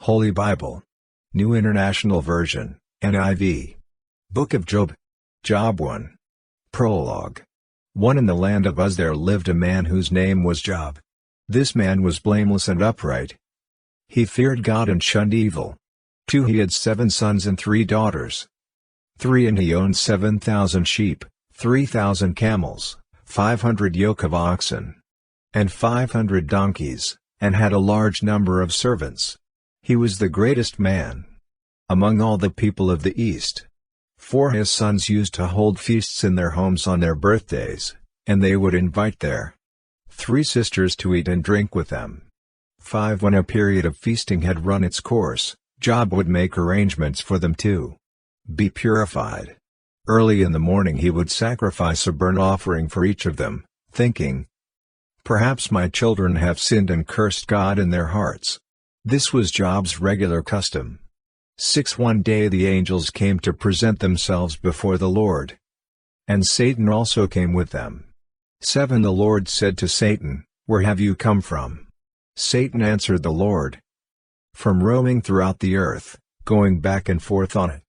Holy Bible. New International Version, NIV. Book of Job. Job 1. Prologue. 1 In the land of Uz there lived a man whose name was Job. This man was blameless and upright. He feared God and shunned evil. 2 He had 7 sons and 3 daughters. 3 And he owned 7,000 sheep, 3,000 camels, 500 yoke of oxen, and 500 donkeys, and had a large number of servants. He was the greatest man among all the people of the East. 4 His sons used to hold feasts in their homes on their birthdays, and they would invite their 3 sisters to eat and drink with them. 5 When a period of feasting had run its course, Job would make arrangements for them to be purified. Early in the morning he would sacrifice a burnt offering for each of them, thinking, "Perhaps my children have sinned and cursed God in their hearts." This was Job's regular custom. 6 One day the angels came to present themselves before the Lord, and Satan also came with them. 7 The Lord said to Satan, "Where have you come from?" Satan answered the Lord, "From roaming throughout the earth, going back and forth on it."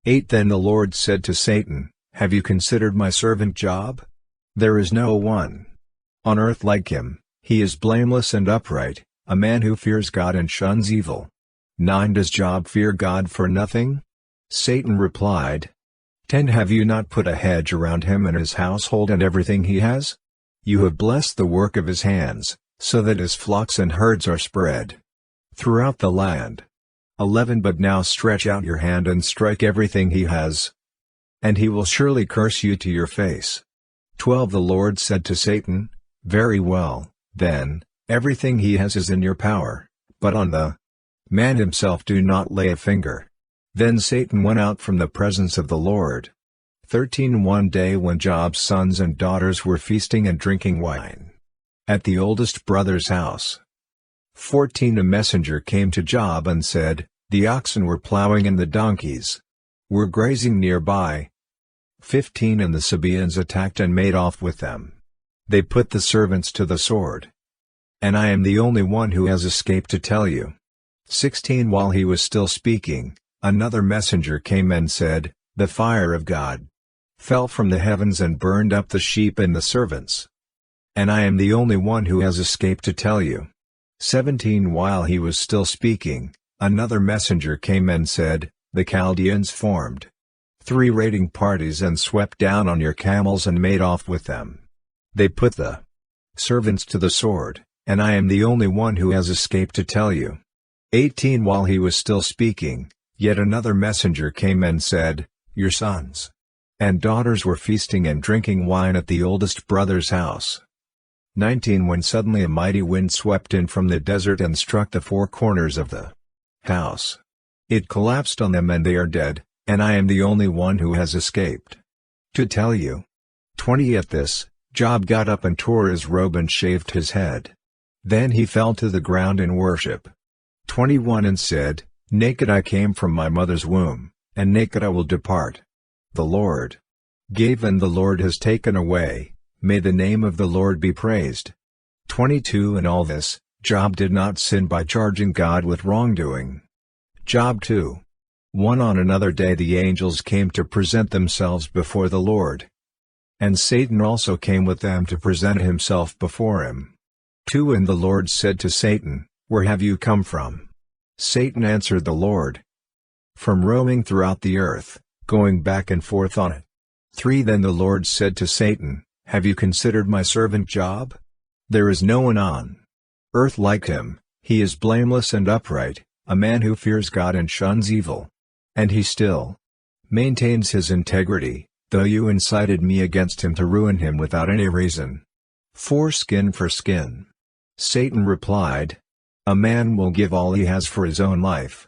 8 Then the Lord said to Satan, "Have you considered my servant Job? There is no one on earth like him. He is blameless and upright, a man who fears God and shuns evil." 9 Does Job fear God for nothing? Satan replied, 10 Have you not put a hedge around him and his household and everything he has? You have blessed the work of his hands, so that his flocks and herds are spread throughout the land. 11 But now stretch out your hand and strike everything he has, and he will surely curse you to your face. 12 The Lord said to Satan, "Very well, then, everything he has is in your power, but on the man himself do not lay a finger." Then Satan went out from the presence of the Lord. 13 One day when Job's sons and daughters were feasting and drinking wine at the oldest brother's house. 14 A messenger came to Job and said, "The oxen were plowing and the donkeys were grazing nearby." 15 And the Sabaeans attacked and made off with them. They put the servants to the sword, and I am the only one who has escaped to tell you. 16 While he was still speaking, another messenger came and said, "The fire of God fell from the heavens and burned up the sheep and the servants, and I am the only one who has escaped to tell you." 17 While he was still speaking, another messenger came and said, "The Chaldeans formed 3 raiding parties and swept down on your camels and made off with them. They put the servants to the sword, and I am the only one who has escaped to tell you." 18 While he was still speaking, yet another messenger came and said, "Your sons and daughters were feasting and drinking wine at the oldest brother's house." 19 When suddenly a mighty wind swept in from the desert and struck the 4 corners of the house. It collapsed on them and they are dead, and I am the only one who has escaped to tell you. 20 At this, Job got up and tore his robe and shaved his head. Then he fell to the ground in worship. 21 And said, "Naked I came from my mother's womb, and naked I will depart. The Lord gave and the Lord has taken away, may the name of the Lord be praised." 22 In all this, Job did not sin by charging God with wrongdoing. Job 2. 1 On another day the angels came to present themselves before the Lord, and Satan also came with them to present himself before him. 2 And the Lord said to Satan, "Where have you come from?" Satan answered the Lord, "From roaming throughout the earth, going back and forth on it." 3 Then the Lord said to Satan, "Have you considered my servant Job? There is no one on earth like him. He is blameless and upright, a man who fears God and shuns evil. And he still maintains his integrity, though you incited me against him to ruin him without any reason." 4 Skin for skin. Satan replied, "A man will give all he has for his own life."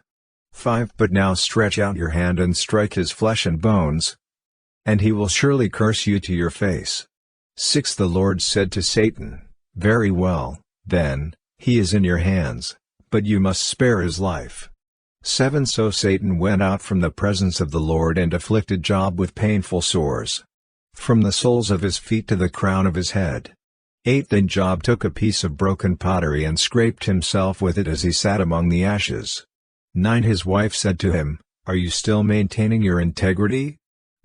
5 But now stretch out your hand and strike his flesh and bones, and he will surely curse you to your face. 6 The Lord said to Satan, "Very well, then, he is in your hands, but you must spare his life." 7 So Satan went out from the presence of the Lord and afflicted Job with painful sores, from the soles of his feet to the crown of his head. 8 Then Job took a piece of broken pottery and scraped himself with it as he sat among the ashes. 9 His wife said to him, "Are you still maintaining your integrity?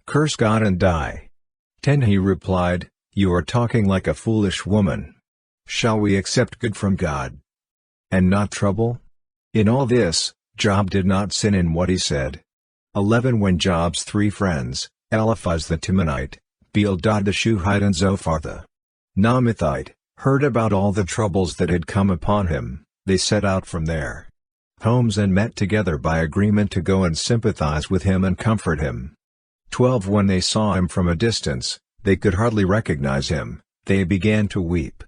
Curse God and die." 10 He replied, "You are talking like a foolish woman. Shall we accept good from God and not trouble?" In all this, Job did not sin in what he said. 11 When Job's 3 friends, Eliphaz the Temanite, Bildad the Shuhite and Zophar the Naamathite, heard about all the troubles that had come upon him, they set out from their homes and met together by agreement to go and sympathize with him and comfort him. 12 When they saw him from a distance, they could hardly recognize him, they began to weep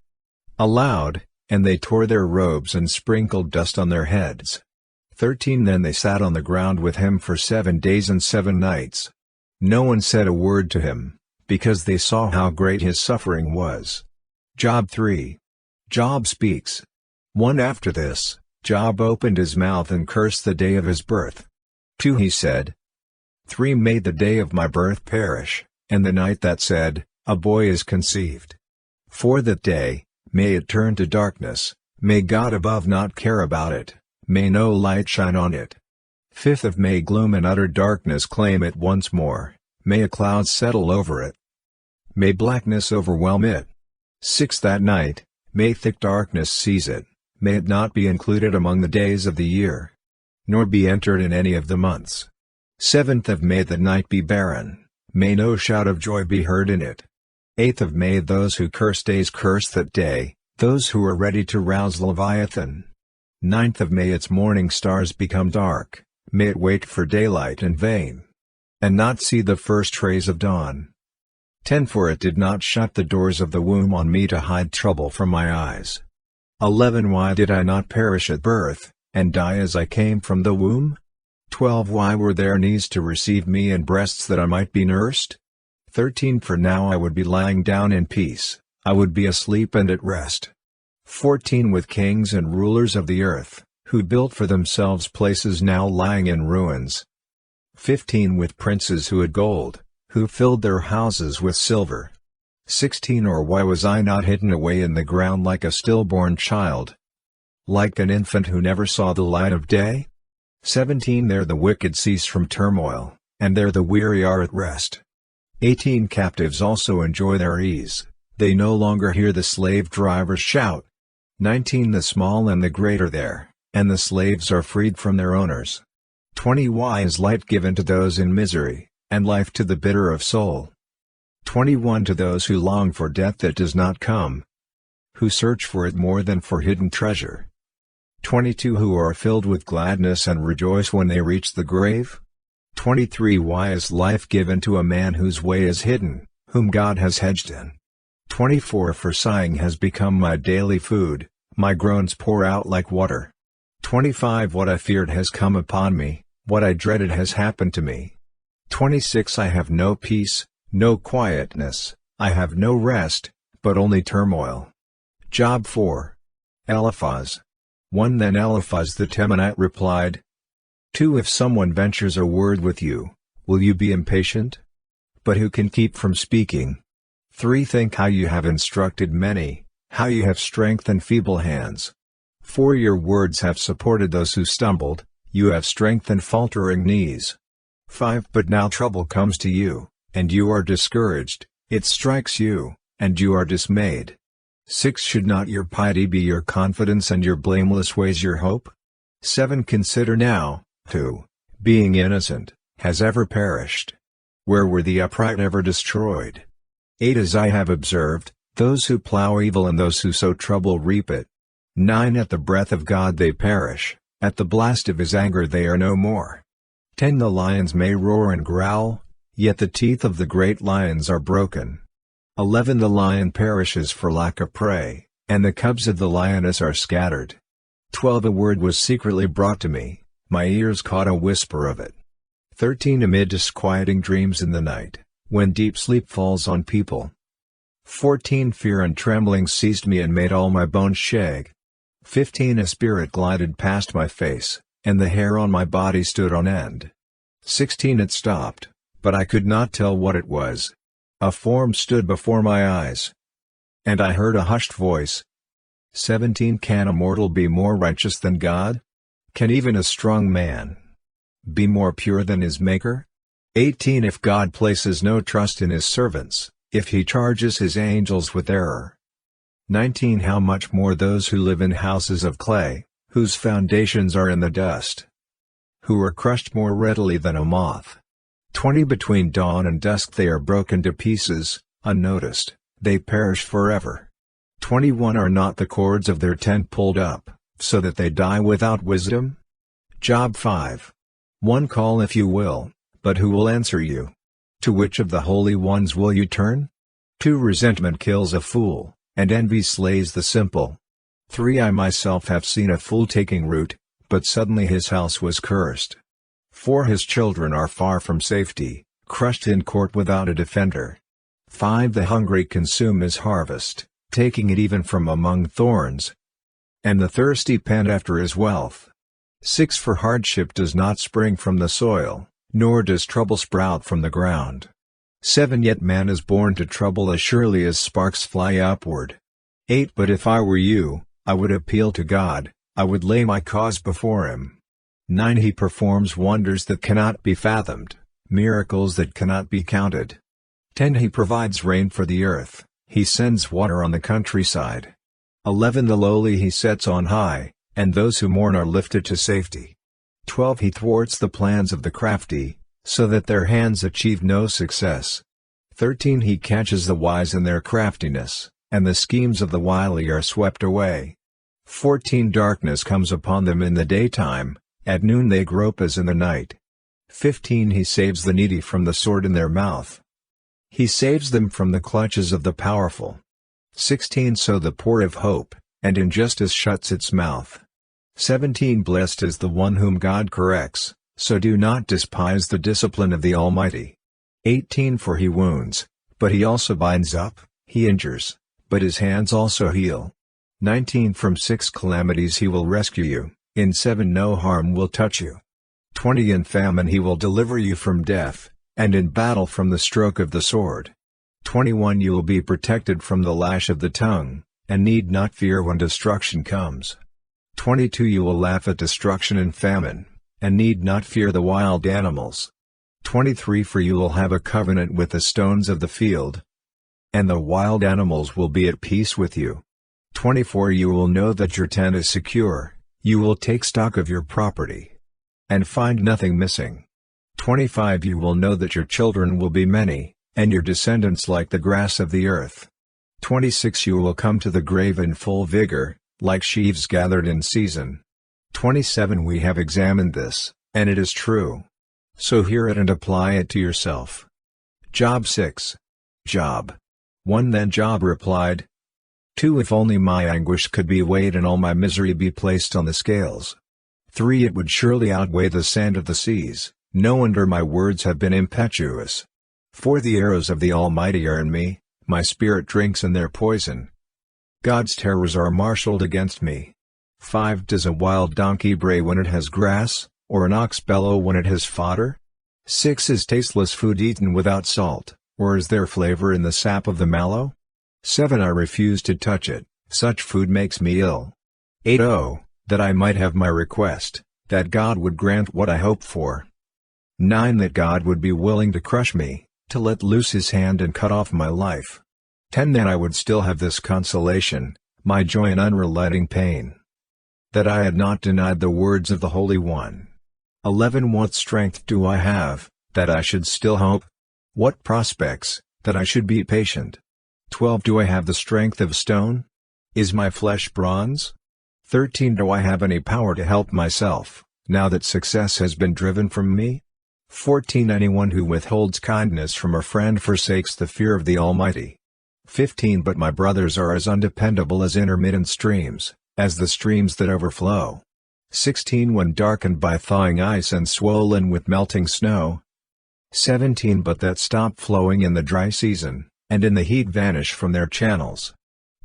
aloud, and they tore their robes and sprinkled dust on their heads. 13 Then they sat on the ground with him for 7 days and 7 nights. No one said a word to him, because they saw how great his suffering was. Job 3. Job speaks. 1 After this, Job opened his mouth and cursed the day of his birth. 2 He said, 3 May the day of my birth perish, and the night that said, a boy is conceived. 4 That day, may it turn to darkness, may God above not care about it, may no light shine on it. 5 Of May gloom and utter darkness claim it once more, may a cloud settle over it. May blackness overwhelm it. 6 That night, may thick darkness seize it, may it not be included among the days of the year, nor be entered in any of the months. 7 Of May the night be barren, may no shout of joy be heard in it. 8 Of May those who curse days curse that day, those who are ready to rouse Leviathan. 9 Of May its morning stars become dark, may it wait for daylight in vain, and not see the first rays of dawn. 10 For it did not shut the doors of the womb on me to hide trouble from my eyes. 11 Why did I not perish at birth, and die as I came from the womb? 12 Why were there knees to receive me and breasts that I might be nursed? 13 For now I would be lying down in peace, I would be asleep and at rest. 14 With kings and rulers of the earth, who built for themselves places now lying in ruins. 15 With princes who had gold, who filled their houses with silver. 16 Or why was I not hidden away in the ground like a stillborn child, like an infant who never saw the light of day? 17 There the wicked cease from turmoil, and there the weary are at rest. 18 Captives also enjoy their ease, they no longer hear the slave drivers shout. 19 The small and the great are there, and the slaves are freed from their owners. 20 Why is light given to those in misery, and life to the bitter of soul? 21 To those who long for death that does not come, who search for it more than for hidden treasure. 22 Who are filled with gladness and rejoice when they reach the grave? 23 Why is life given to a man whose way is hidden, whom God has hedged in? 24 For sighing has become my daily food, my groans pour out like water. 25 What I feared has come upon me, what I dreaded has happened to me. 26 I have no peace, no quietness, I have no rest, but only turmoil. Job 4. Eliphaz. 1 Then Eliphaz the Temanite replied, 2 If someone ventures a word with you, will you be impatient? But who can keep from speaking? 3 Think how you have instructed many, how you have strengthened feeble hands. 4 Your words have supported those who stumbled, you have strengthened faltering knees. 5 But now trouble comes to you, and you are discouraged, it strikes you, and you are dismayed. 6 Should not your piety be your confidence and your blameless ways your hope? 7 Consider now, who, being innocent, has ever perished? Where were the upright ever destroyed? 8 As I have observed, those who plow evil and those who sow trouble reap it. 9 At the breath of God they perish, at the blast of his anger they are no more. 10 The lions may roar and growl, yet the teeth of the great lions are broken. 11 The lion perishes for lack of prey, and the cubs of the lioness are scattered. 12 A word was secretly brought to me, my ears caught a whisper of it. 13 Amid disquieting dreams in the night, when deep sleep falls on people. 14 Fear and trembling seized me and made all my bones shake. 15 A spirit glided past my face, and the hair on my body stood on end. 16 It stopped, but I could not tell what it was. A form stood before my eyes, and I heard a hushed voice. 17 Can a mortal be more righteous than God? Can even a strong man be more pure than his Maker? 18 If God places no trust in his servants, if he charges his angels with error. 19 How much more those who live in houses of clay, whose foundations are in the dust, who are crushed more readily than a moth. 20 Between dawn and dusk they are broken to pieces, unnoticed, they perish forever. 21 Are not the cords of their tent pulled up, so that they die without wisdom? Job 5. 1 Call if you will, but who will answer you? To which of the holy ones will you turn? 2 Resentment kills a fool, and envy slays the simple. 3 I myself have seen a fool taking root, but suddenly his house was cursed. 4 His children are far from safety, crushed in court without a defender. 5 The hungry consume his harvest, taking it even from among thorns, and the thirsty pant after his wealth. 6 For hardship does not spring from the soil, nor does trouble sprout from the ground. 7 Yet man is born to trouble as surely as sparks fly upward. 8 But if I were you, I would appeal to God, I would lay my cause before him. 9 He performs wonders that cannot be fathomed, miracles that cannot be counted. 10 He provides rain for the earth, he sends water on the countryside. 11 The lowly he sets on high, and those who mourn are lifted to safety. 12 He thwarts the plans of the crafty, so that their hands achieve no success. 13 He catches the wise in their craftiness, and the schemes of the wily are swept away. 14 Darkness comes upon them in the daytime, at noon they grope as in the night. 15 He saves the needy from the sword in their mouth. He saves them from the clutches of the powerful. 16 So the poor have hope, and injustice shuts its mouth. 17 Blessed is the one whom God corrects, so do not despise the discipline of the Almighty. 18 For he wounds, but he also binds up, he injures, but his hands also heal. 19 From 6 calamities he will rescue you, in 7 no harm will touch you. 20 In famine he will deliver you from death, and in battle from the stroke of the sword. 21 You will be protected from the lash of the tongue, and need not fear when destruction comes. 22 You will laugh at destruction and famine, and need not fear the wild animals. 23 For you will have a covenant with the stones of the field, and the wild animals will be at peace with you. 24 You will know that your tent is secure, you will take stock of your property, and find nothing missing. 25 You will know that your children will be many, and your descendants like the grass of the earth. 26 You will come to the grave in full vigor, like sheaves gathered in season. 27 We have examined this, and it is true. So hear it and apply it to yourself. Job 6. Job 1 Then Job replied, 2 If only my anguish could be weighed and all my misery be placed on the scales. 3 It would surely outweigh the sand of the seas, no wonder my words have been impetuous. 4 The arrows of the Almighty are in me, my spirit drinks in their poison. God's terrors are marshaled against me. 5 Does a wild donkey bray when it has grass, or an ox bellow when it has fodder? 6 Is tasteless food eaten without salt, or is there flavor in the sap of the mallow? 7 I refuse to touch it, such food makes me ill. 8 Oh, that I might have my request, that God would grant what I hope for. 9 That God would be willing to crush me, to let loose his hand and cut off my life. 10 Then I would still have this consolation, my joy in unrelenting pain, that I had not denied the words of the Holy One. 11 What strength do I have, that I should still hope? What prospects, that I should be patient? 12 Do I have the strength of stone? Is my flesh bronze? 13 Do I have any power to help myself, now that success has been driven from me? 14 Anyone who withholds kindness from a friend forsakes the fear of the Almighty. 15 But my brothers are as undependable as intermittent streams, as the streams that overflow. 16 When darkened by thawing ice and swollen with melting snow. 17 But that stop flowing in the dry season, and in the heat vanish from their channels.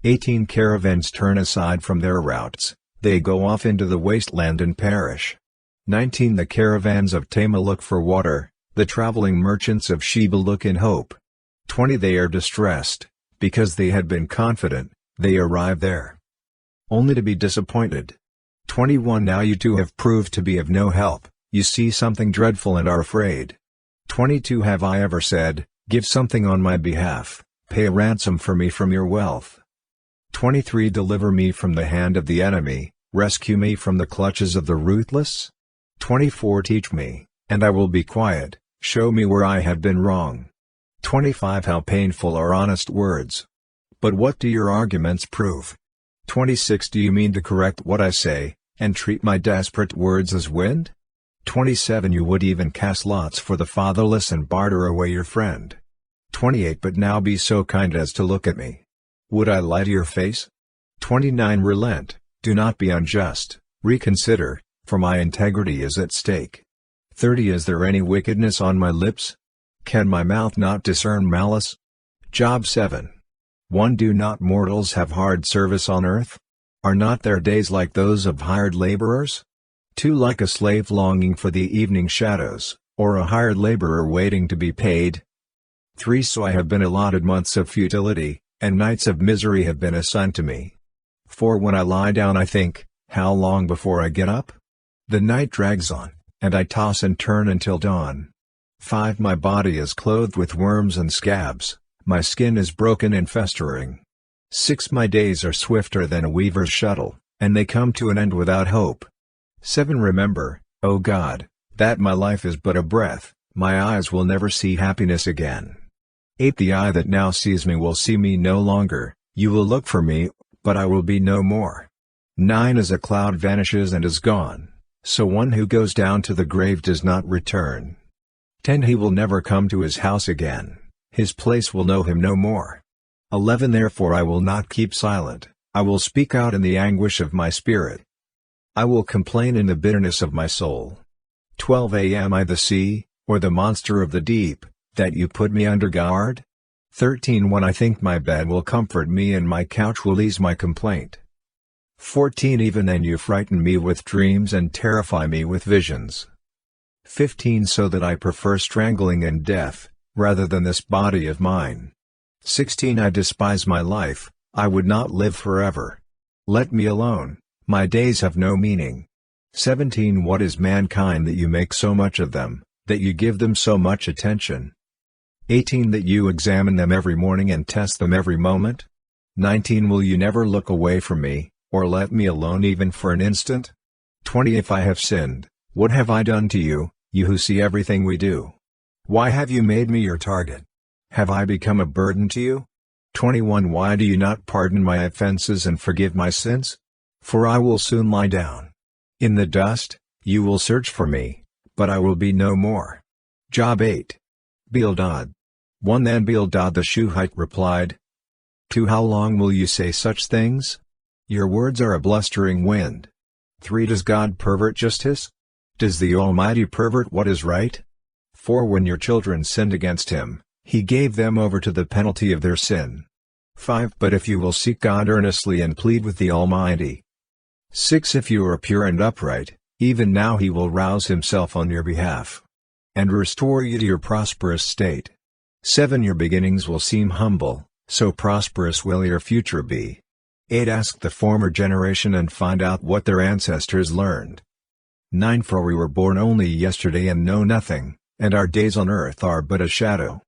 18 Caravans turn aside from their routes, they go off into the wasteland and perish. 19 The caravans of Tema look for water, the traveling merchants of Sheba look in hope. 20 They are distressed, because they had been confident, they arrive there only to be disappointed. 21 Now you too have proved to be of no help, you see something dreadful and are afraid. 22 Have I ever said, give something on my behalf, pay a ransom for me from your wealth? 23 Deliver me from the hand of the enemy, rescue me from the clutches of the ruthless? 24 Teach me, and I will be quiet, show me where I have been wrong. 25 How painful are honest words! But what do your arguments prove? 26 Do you mean to correct what I say, and treat my desperate words as wind? 27 You would even cast lots for the fatherless and barter away your friend. 28 But now be so kind as to look at me. Would I lie to your face? 29 Relent, do not be unjust, reconsider, for my integrity is at stake. 30 Is there any wickedness on my lips? Can my mouth not discern malice? Job 7. 1 Do not mortals have hard service on earth? Are not their days like those of hired laborers? 2 Like a slave longing for the evening shadows, or a hired laborer waiting to be paid? 3 So I have been allotted months of futility, and nights of misery have been assigned to me. 4 When I lie down I think, how long before I get up? The night drags on, and I toss and turn until dawn. 5 My body is clothed with worms and scabs, my skin is broken and festering. 6 My days are swifter than a weaver's shuttle, and they come to an end without hope. 7 Remember, O God, that my life is but a breath, my eyes will never see happiness again. 8 The eye that now sees me will see me no longer, you will look for me, but I will be no more. 9 As a cloud vanishes and is gone, so one who goes down to the grave does not return. 10 He will never come to his house again, his place will know him no more. 11 Therefore I will not keep silent, I will speak out in the anguish of my spirit. I will complain in the bitterness of my soul. 12 Am I the sea, or the monster of the deep, that you put me under guard? 13 When I think my bed will comfort me and my couch will ease my complaint. 14 Even then you frighten me with dreams and terrify me with visions. 15 So that I prefer strangling and death, rather than this body of mine. 16 I despise my life, I would not live forever. Let me alone, my days have no meaning. 17 What is mankind that you make so much of them, that you give them so much attention? 18 That you examine them every morning and test them every moment? 19 Will you never look away from me, or let me alone even for an instant? 20 If I have sinned, what have I done to you, you who see everything we do? Why have you made me your target? Have I become a burden to you? 21 Why do you not pardon my offenses and forgive my sins? For I will soon lie down. In the dust, you will search for me, but I will be no more. Job 8. Bildad. 1 Then Bildad the Shuhite replied, 2 How long will you say such things? Your words are a blustering wind. 3 Does God pervert justice? Does the Almighty pervert what is right? 4 When your children sinned against him, he gave them over to the penalty of their sin. 5 But if you will seek God earnestly and plead with the Almighty. 6 If you are pure and upright, even now he will rouse himself on your behalf, and restore you to your prosperous state. 7 Your beginnings will seem humble, so prosperous will your future be. 8 Ask the former generation and find out what their ancestors learned. 9 For we were born only yesterday and know nothing, and our days on earth are but a shadow.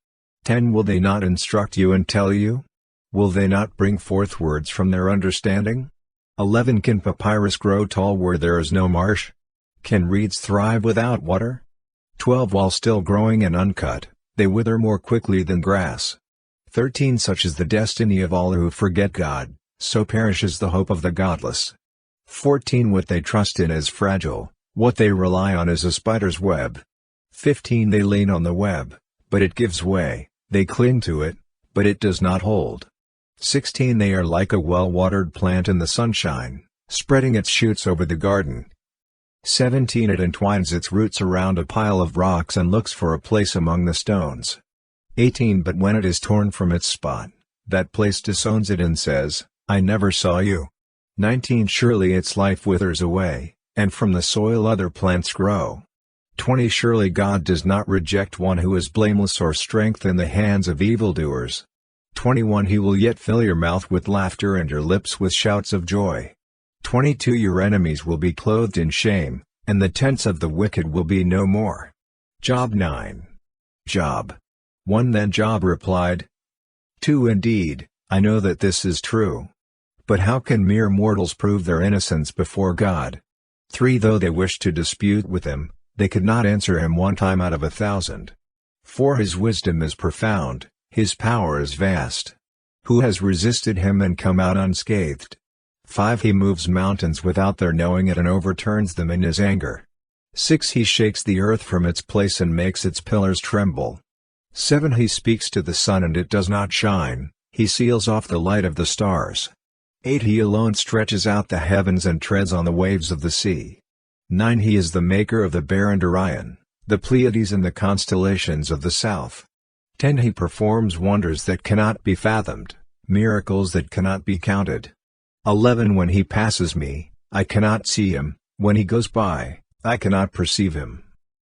10 Will they not instruct you and tell you? Will they not bring forth words from their understanding? 11 Can papyrus grow tall where there is no marsh? Can reeds thrive without water? 12 While still growing and uncut, they wither more quickly than grass. 13 Such is the destiny of all who forget God, so perishes the hope of the godless. 14 What they trust in is fragile, what they rely on is a spider's web. 15 They lean on the web, but it gives way, they cling to it, but it does not hold. 16 They are like a well-watered plant in the sunshine, spreading its shoots over the garden. 17 It entwines its roots around a pile of rocks and looks for a place among the stones. 18 But when it is torn from its spot, that place disowns it and says, I never saw you. 19 Surely its life withers away, and from the soil other plants grow. 20 Surely God does not reject one who is blameless or strengthen the hands of evildoers. 21 He will yet fill your mouth with laughter and your lips with shouts of joy. 22 Your enemies will be clothed in shame, and the tents of the wicked will be no more. Job 9. Job 1 Then Job replied, 2 Indeed, I know that this is true. But how can mere mortals prove their innocence before God? 3 Though they wished to dispute with him, they could not answer him one time out of 1,000. 4 His wisdom is profound, his power is vast. Who has resisted him and come out unscathed? 5 He moves mountains without their knowing it and overturns them in his anger. 6 He shakes the earth from its place and makes its pillars tremble. 7 He speaks to the sun and it does not shine, he seals off the light of the stars. 8 He alone stretches out the heavens and treads on the waves of the sea. 9 He is the maker of the Bear and Orion, the Pleiades and the constellations of the south. 10 He performs wonders that cannot be fathomed, miracles that cannot be counted. 11 When he passes me, I cannot see him, when he goes by, I cannot perceive him.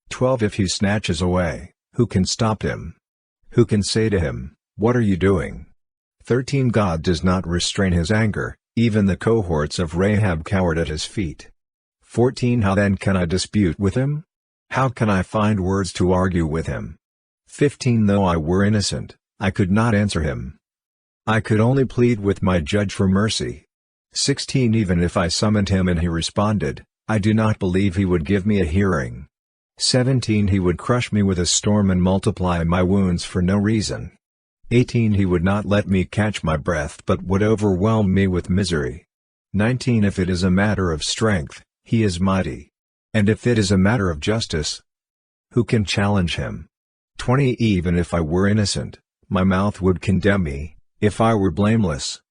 12 If he snatches away, who can stop him? Who can say to him, what are you doing? 13 God does not restrain his anger, even the cohorts of Rahab cowered at his feet. 14 How then can I dispute with him? How can I find words to argue with him? 15 Though I were innocent, I could not answer him. I could only plead with my judge for mercy. 16 Even if I summoned him and he responded, I do not believe he would give me a hearing. 17 He would crush me with a storm and multiply my wounds for no reason. 18 He would not let me catch my breath but would overwhelm me with misery. 19 If it is a matter of strength, he is mighty. And if it is a matter of justice, who can challenge him? 20 Even if I were innocent, my mouth would condemn me, if I were blameless,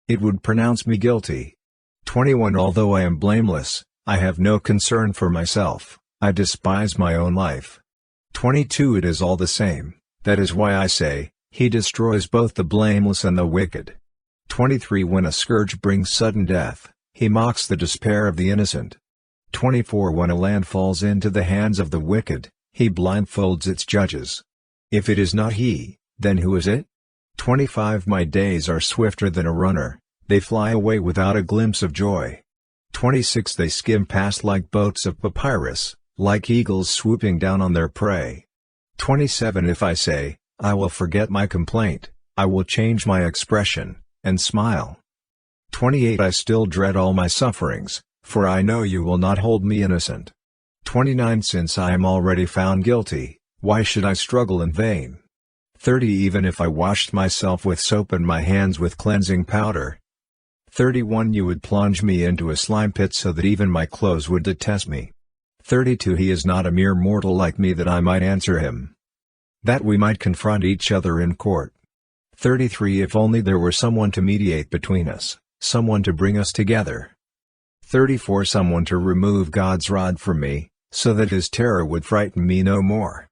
it would pronounce me guilty. 21 Although I am blameless, I have no concern for myself, I despise my own life. 22 It is all the same, that is why I say, he destroys both the blameless and the wicked. 23 When a scourge brings sudden death, he mocks the despair of the innocent. 24 When a land falls into the hands of the wicked, he blindfolds its judges. If it is not he, then who is it? 25 My days are swifter than a runner, they fly away without a glimpse of joy. 26 They skim past like boats of papyrus, like eagles swooping down on their prey. 27 If I say, I will forget my complaint, I will change my expression, and smile. 28 I still dread all my sufferings, for I know you will not hold me innocent. 29 Since I am already found guilty, why should I struggle in vain? 30 Even if I washed myself with soap and my hands with cleansing powder. 31 You would plunge me into a slime pit so that even my clothes would detest me. 32 He is not a mere mortal like me that I might answer him, that we might confront each other in court. 33 If only there were someone to mediate between us, someone to bring us together. 34 Someone to remove God's rod from me, so that his terror would frighten me no more.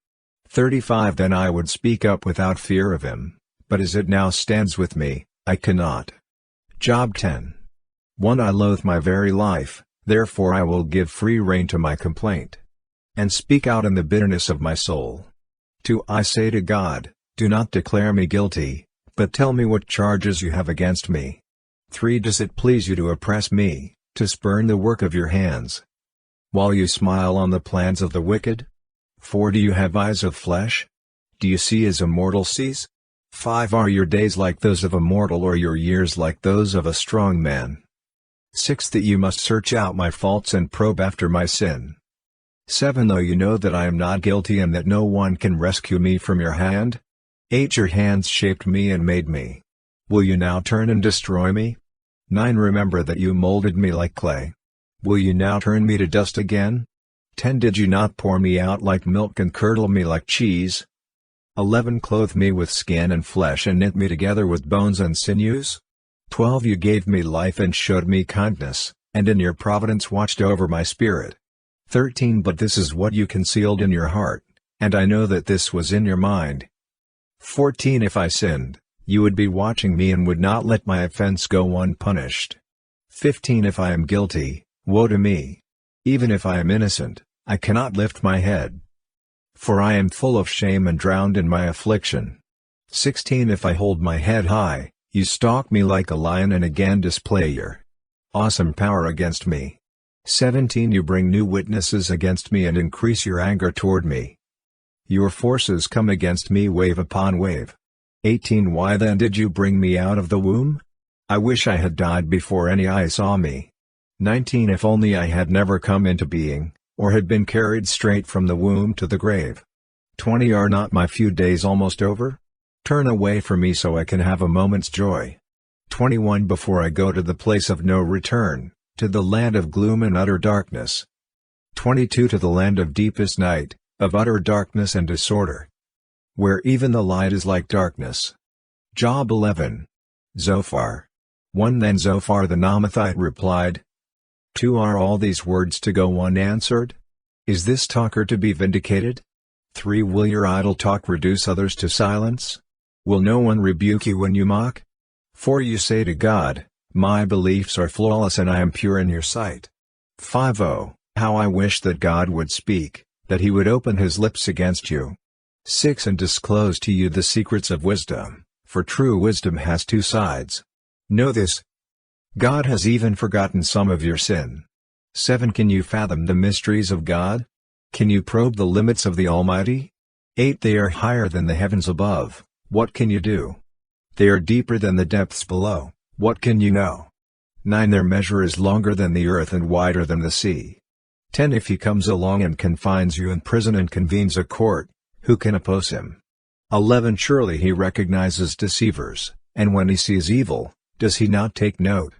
35 Then I would speak up without fear of him, but as it now stands with me, I cannot. Job 10. 1 I loathe my very life, therefore I will give free rein to my complaint, and speak out in the bitterness of my soul. 2 I say to God, do not declare me guilty, but tell me what charges you have against me. 3 Does it please you to oppress me, to spurn the work of your hands, while you smile on the plans of the wicked? 4 Do you have eyes of flesh? Do you see as a mortal sees? 5 Are your days like those of a mortal or your years like those of a strong man? 6 That you must search out my faults and probe after my sin. 7 Though you know that I am not guilty and that no one can rescue me from your hand? 8 Your hands shaped me and made me. Will you now turn and destroy me? 9 Remember that you molded me like clay. Will you now turn me to dust again? 10 Did you not pour me out like milk and curdle me like cheese? 11 Clothe me with skin and flesh and knit me together with bones and sinews? 12 You gave me life and showed me kindness, and in your providence watched over my spirit. 13 But this is what you concealed in your heart, and I know that this was in your mind. 14 If I sinned, you would be watching me and would not let my offense go unpunished. 15 If I am guilty, woe to me! Even if I am innocent, I cannot lift my head, for I am full of shame and drowned in my affliction. 16 If I hold my head high, you stalk me like a lion and again display your awesome power against me. 17 You bring new witnesses against me and increase your anger toward me. Your forces come against me wave upon wave. 18 Why then did you bring me out of the womb? I wish I had died before any eye saw me. 19 If only I had never come into being, or had been carried straight from the womb to the grave. 20 Are not my few days almost over? Turn away from me so I can have a moment's joy. 21 Before I go to the place of no return, to the land of gloom and utter darkness. 22 To the land of deepest night, of utter darkness and disorder, where even the light is like darkness. Job 11. Zophar. 1 Then Zophar the Naamathite replied, 2 Are all these words to go unanswered? Is this talker to be vindicated? 3 Will your idle talk reduce others to silence? Will no one rebuke you when you mock? 4 You say to God, my beliefs are flawless and I am pure in your sight. 5 Oh, how I wish that God would speak, that he would open his lips against you. 6 And disclose to you the secrets of wisdom, for true wisdom has two sides. Know this: God has even forgotten some of your sin. 7 Can you fathom the mysteries of God? Can you probe the limits of the Almighty? 8 They are higher than the heavens above, what can you do? They are deeper than the depths below, what can you know? 9 Their measure is longer than the earth and wider than the sea. 10 If he comes along and confines you in prison and convenes a court, who can oppose him? 11 Surely he recognizes deceivers, and when he sees evil, does he not take note?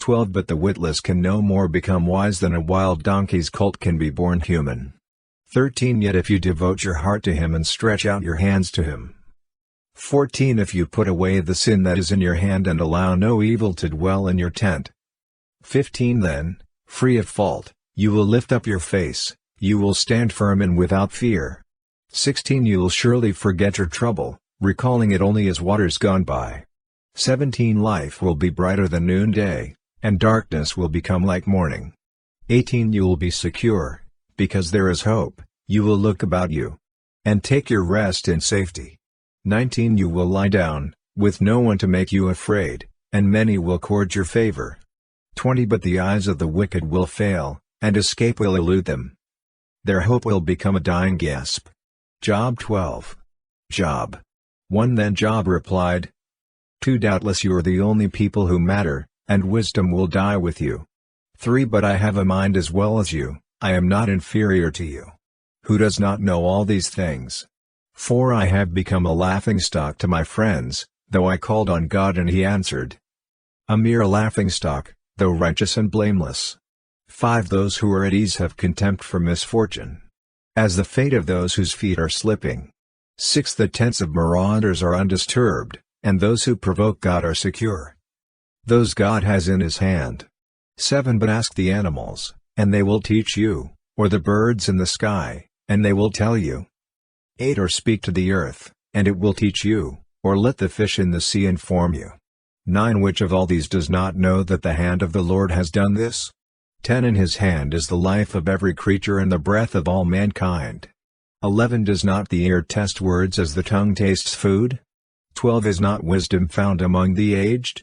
12 But the witless can no more become wise than a wild donkey's colt can be born human. 13 Yet if you devote your heart to him and stretch out your hands to him. 14 If you put away the sin that is in your hand and allow no evil to dwell in your tent. 15 Then, free of fault, you will lift up your face, you will stand firm and without fear. 16 You will surely forget your trouble, recalling it only as waters gone by. 17 Life will be brighter than noonday, and darkness will become like morning. 18 You will be secure, because there is hope, you will look about you, and take your rest in safety. 19 You will lie down, with no one to make you afraid, and many will court your favor. 20 But the eyes of the wicked will fail, and escape will elude them. Their hope will become a dying gasp. Job 12. Job 1 Then Job replied, 2 Doubtless you are the only people who matter, and wisdom will die with you. 3 But I have a mind as well as you, I am not inferior to you. Who does not know all these things? 4 I have become a laughingstock to my friends, though I called on God and he answered. A mere laughingstock, though righteous and blameless. 5 Those who are at ease have contempt for misfortune, as the fate of those whose feet are slipping. 6 The tents of marauders are undisturbed, and those who provoke God are secure. Those God has in his hand. 7 But ask the animals, and they will teach you, or the birds in the sky, and they will tell you. 8 Or speak to the earth, and it will teach you, or let the fish in the sea inform you. 9 Which of all these does not know that the hand of the Lord has done this? 10 In his hand is the life of every creature and the breath of all mankind. 11 Does not the ear test words as the tongue tastes food? 12 Is not wisdom found among the aged?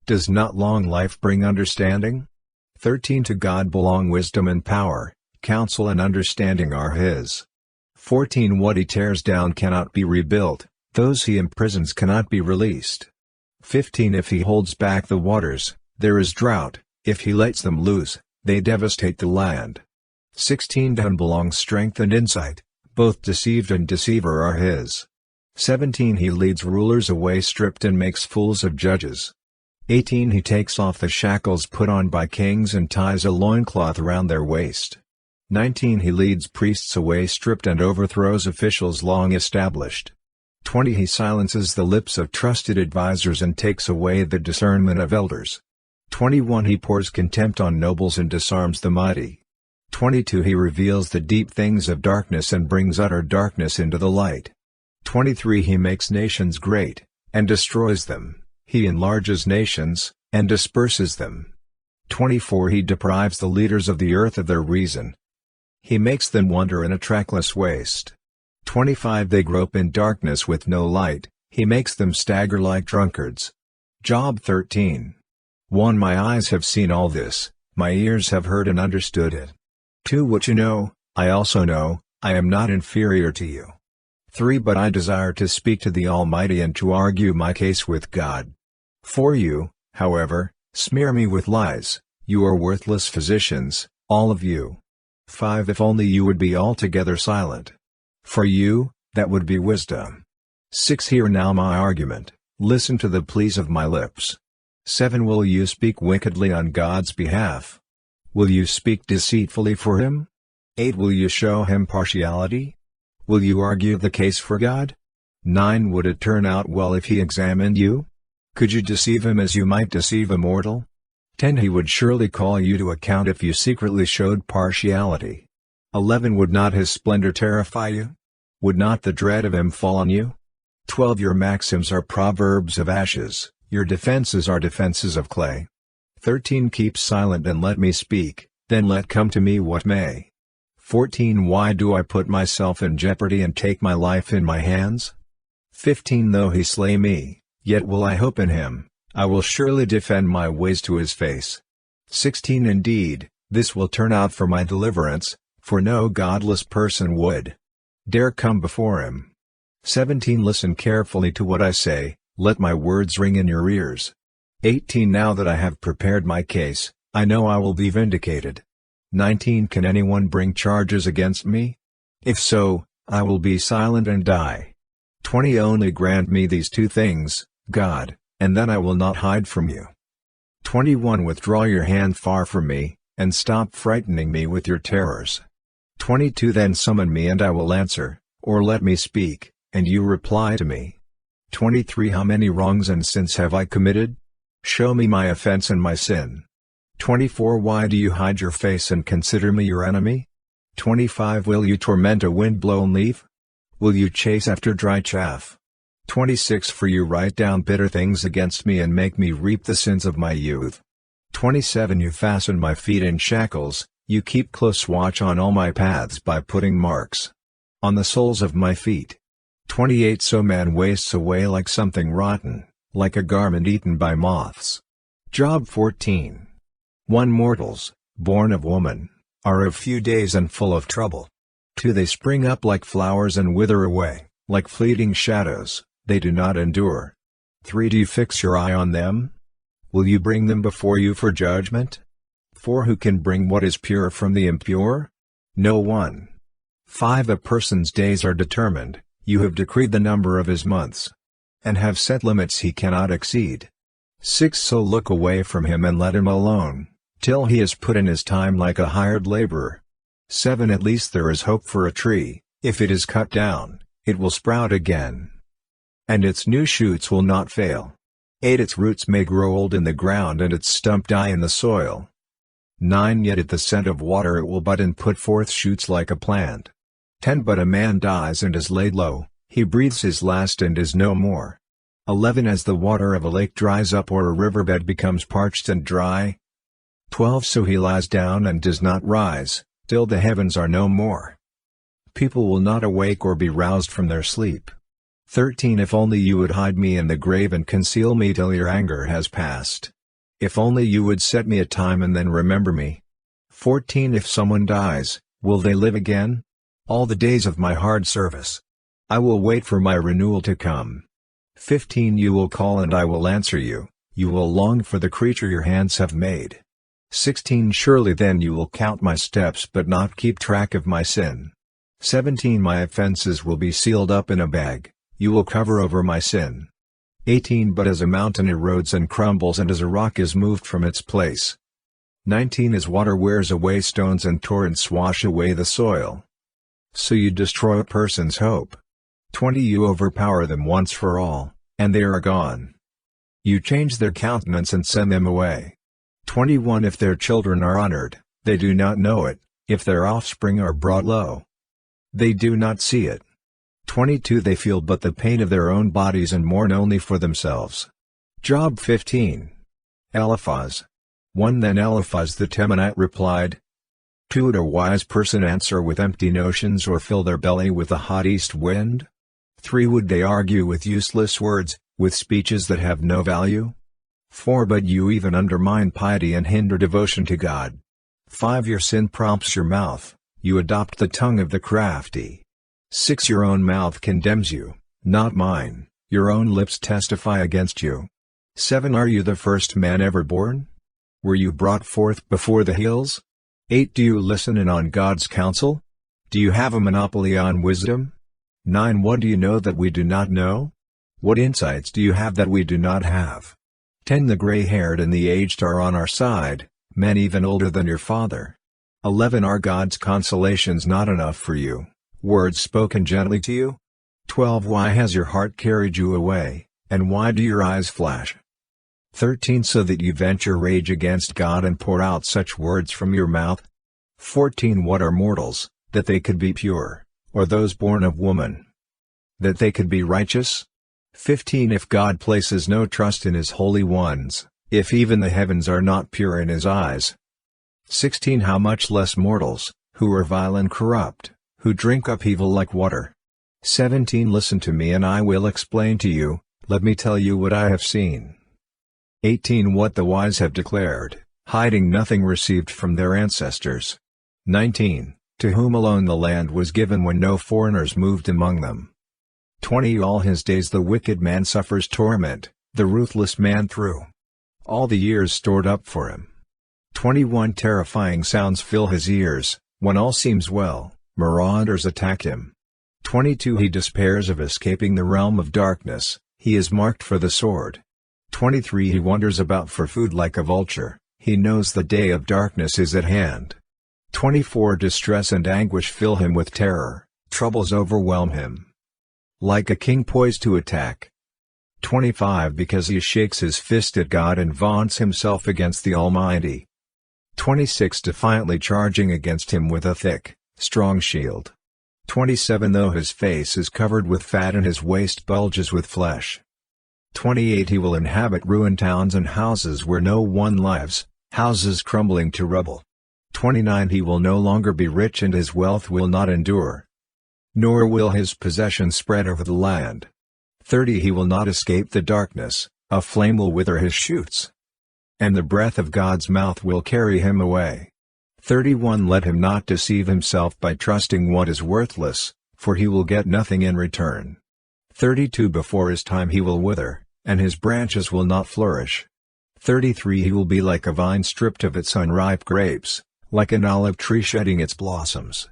Does not long life bring understanding? 13 To God belong wisdom and power, counsel and understanding are his. 14 What he tears down cannot be rebuilt, those he imprisons cannot be released. 15 If he holds back the waters, there is drought, if he lets them loose, they devastate the land. 16 To him belongs strength and insight, both deceived and deceiver are his. 17 He leads rulers away stripped and makes fools of judges. 18 He takes off the shackles put on by kings and ties a loincloth around their waist. 19 He leads priests away stripped and overthrows officials long established. 20 He silences the lips of trusted advisers and takes away the discernment of elders. 21 He pours contempt on nobles and disarms the mighty. 22 He reveals the deep things of darkness and brings utter darkness into the light. 23 He makes nations great, and destroys them, he enlarges nations, and disperses them. 24 He deprives the leaders of the earth of their reason. He makes them wander in a trackless waste. 25 They grope in darkness with no light, he makes them stagger like drunkards. Job 13. 1. My eyes have seen all this, my ears have heard and understood it. 2. What you know, I also know, I am not inferior to you. 3. But I desire to speak to the Almighty and to argue my case with God. 4. You, however, smear me with lies, you are worthless physicians, all of you. 5. If only you would be altogether silent. For you, that would be wisdom. 6. Hear now my argument, listen to the pleas of my lips. 7. Will you speak wickedly on God's behalf? Will you speak deceitfully for him? 8. Will you show him partiality? Will you argue the case for God? 9. Would it turn out well if he examined you? Could you deceive him as you might deceive a mortal? 10. He would surely call you to account if you secretly showed partiality. 11. Would not his splendor terrify you? Would not the dread of him fall on you? 12. Your maxims are proverbs of ashes, your defenses are defenses of clay. 13. Keep silent and let me speak, then let come to me what may. 14. Why do I put myself in jeopardy and take my life in my hands? 15. Though he slay me, yet will I hope in him, I will surely defend my ways to his face. 16. Indeed, this will turn out for my deliverance, for no godless person would dare come before him. 17. Listen carefully to what I say, let my words ring in your ears. 18. Now that I have prepared my case, I know I will be vindicated. 19. Can anyone bring charges against me? If so, I will be silent and die. 20. Only grant me these two things, God, and then I will not hide from you. 21. Withdraw your hand far from me, and stop frightening me with your terrors. 22. Then summon me and I will answer, or let me speak, and you reply to me. 23. How many wrongs and sins have I committed? Show me my offense and my sin. 24. Why do you hide your face and consider me your enemy? 25. Will you torment a wind-blown leaf? Will you chase after dry chaff? 26. For you write down bitter things against me and make me reap the sins of my youth. 27. You fasten my feet in shackles, you keep close watch on all my paths by putting marks on the soles of my feet. 28. So man wastes away like something rotten, like a garment eaten by moths. Job 14. 1. Mortals, born of woman, are of few days and full of trouble. 2. They spring up like flowers and wither away, like fleeting shadows, they do not endure. 3. Do you fix your eye on them? Will you bring them before you for judgment? 4. Who can bring what is pure from the impure? No one. 5. A person's days are determined, you have decreed the number of his months, and have set limits he cannot exceed. 6. So look away from him and let him alone, till he is put in his time like a hired laborer. 7. At least there is hope for a tree, if it is cut down, it will sprout again, and its new shoots will not fail. 8. Its roots may grow old in the ground and its stump die in the soil. 9. Yet at the scent of water it will bud and put forth shoots like a plant. 10. But a man dies and is laid low, he breathes his last and is no more. 11. As the water of a lake dries up or a riverbed becomes parched and dry. 12. So he lies down and does not rise, till the heavens are no more. People will not awake or be roused from their sleep. 13. If only you would hide me in the grave and conceal me till your anger has passed. If only you would set me a time and then remember me. 14. If someone dies, will they live again? All the days of my hard service, I will wait for my renewal to come. 15. You will call and I will answer you, you will long for the creature your hands have made. 16. Surely then you will count my steps but not keep track of my sin. 17. My offenses will be sealed up in a bag, you will cover over my sin. 18. But as a mountain erodes and crumbles and as a rock is moved from its place. 19. As water wears away stones and torrents wash away the soil, so you destroy a person's hope. 20. You overpower them once for all, and they are gone. You change their countenance and send them away. 21. If their children are honored, they do not know it, if their offspring are brought low, they do not see it. 22. They feel but the pain of their own bodies and mourn only for themselves. Job 15. Eliphaz. 1. Then Eliphaz the Temanite replied, 2. Would a wise person answer with empty notions or fill their belly with a hot east wind? 3. Would they argue with useless words, with speeches that have no value? 4. But you even undermine piety and hinder devotion to God. 5. Your sin prompts your mouth, you adopt the tongue of the crafty. 6. Your own mouth condemns you, not mine, your own lips testify against you. 7. Are you the first man ever born? Were you brought forth before the hills? 8. Do you listen in on God's counsel? Do you have a monopoly on wisdom? 9. What do you know that we do not know? What insights do you have that we do not have? 10. The gray-haired and the aged are on our side, men even older than your father. 11. Are God's consolations not enough for you, words spoken gently to you? 12. Why has your heart carried you away, and why do your eyes flash? 13. So that you vent your rage against God and pour out such words from your mouth? 14. What are mortals, that they could be pure, or those born of woman, that they could be righteous? 15. If God places no trust in his holy ones, if even the heavens are not pure in his eyes. 16. How much less mortals, who are vile and corrupt, who drink up evil like water. 17. Listen to me and I will explain to you, let me tell you what I have seen. 18. What the wise have declared, hiding nothing received from their ancestors. 19. To whom alone the land was given when no foreigners moved among them. 20. All his days the wicked man suffers torment, the ruthless man through all the years stored up for him. 21. Terrifying sounds fill his ears, when all seems well, marauders attack him. 22. He despairs of escaping the realm of darkness, he is marked for the sword. 23. He wanders about for food like a vulture, he knows the day of darkness is at hand. 24. Distress and anguish fill him with terror, troubles overwhelm him, like a king poised to attack. 25. Because he shakes his fist at God and vaunts himself against the Almighty. 26. Defiantly charging against him with a thick, strong shield. 27. Though his face is covered with fat and his waist bulges with flesh. 28. He will inhabit ruined towns and houses where no one lives, houses crumbling to rubble. 29. He will no longer be rich and his wealth will not endure, nor will his possessions spread over the land. 30. He will not escape the darkness, a flame will wither his shoots, and the breath of God's mouth will carry him away. 31. Let him not deceive himself by trusting what is worthless, for he will get nothing in return. 32. Before his time he will wither, and his branches will not flourish. 33. He will be like a vine stripped of its unripe grapes, like an olive tree shedding its blossoms.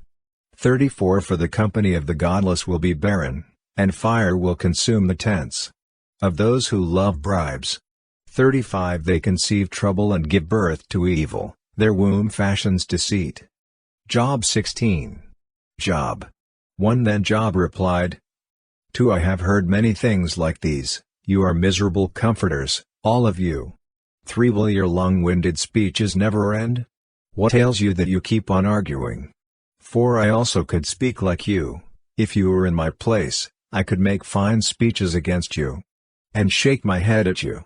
34. For the company of the godless will be barren, and fire will consume the tents of those who love bribes. 35. They conceive trouble and give birth to evil, their womb fashions deceit. Job 16. Job 1. Then Job replied, 2. I have heard many things like these, you are miserable comforters, all of you. 3. Will your long-winded speeches never end? What ails you that you keep on arguing? 4. I also could speak like you, if you were in my place, I could make fine speeches against you, and shake my head at you.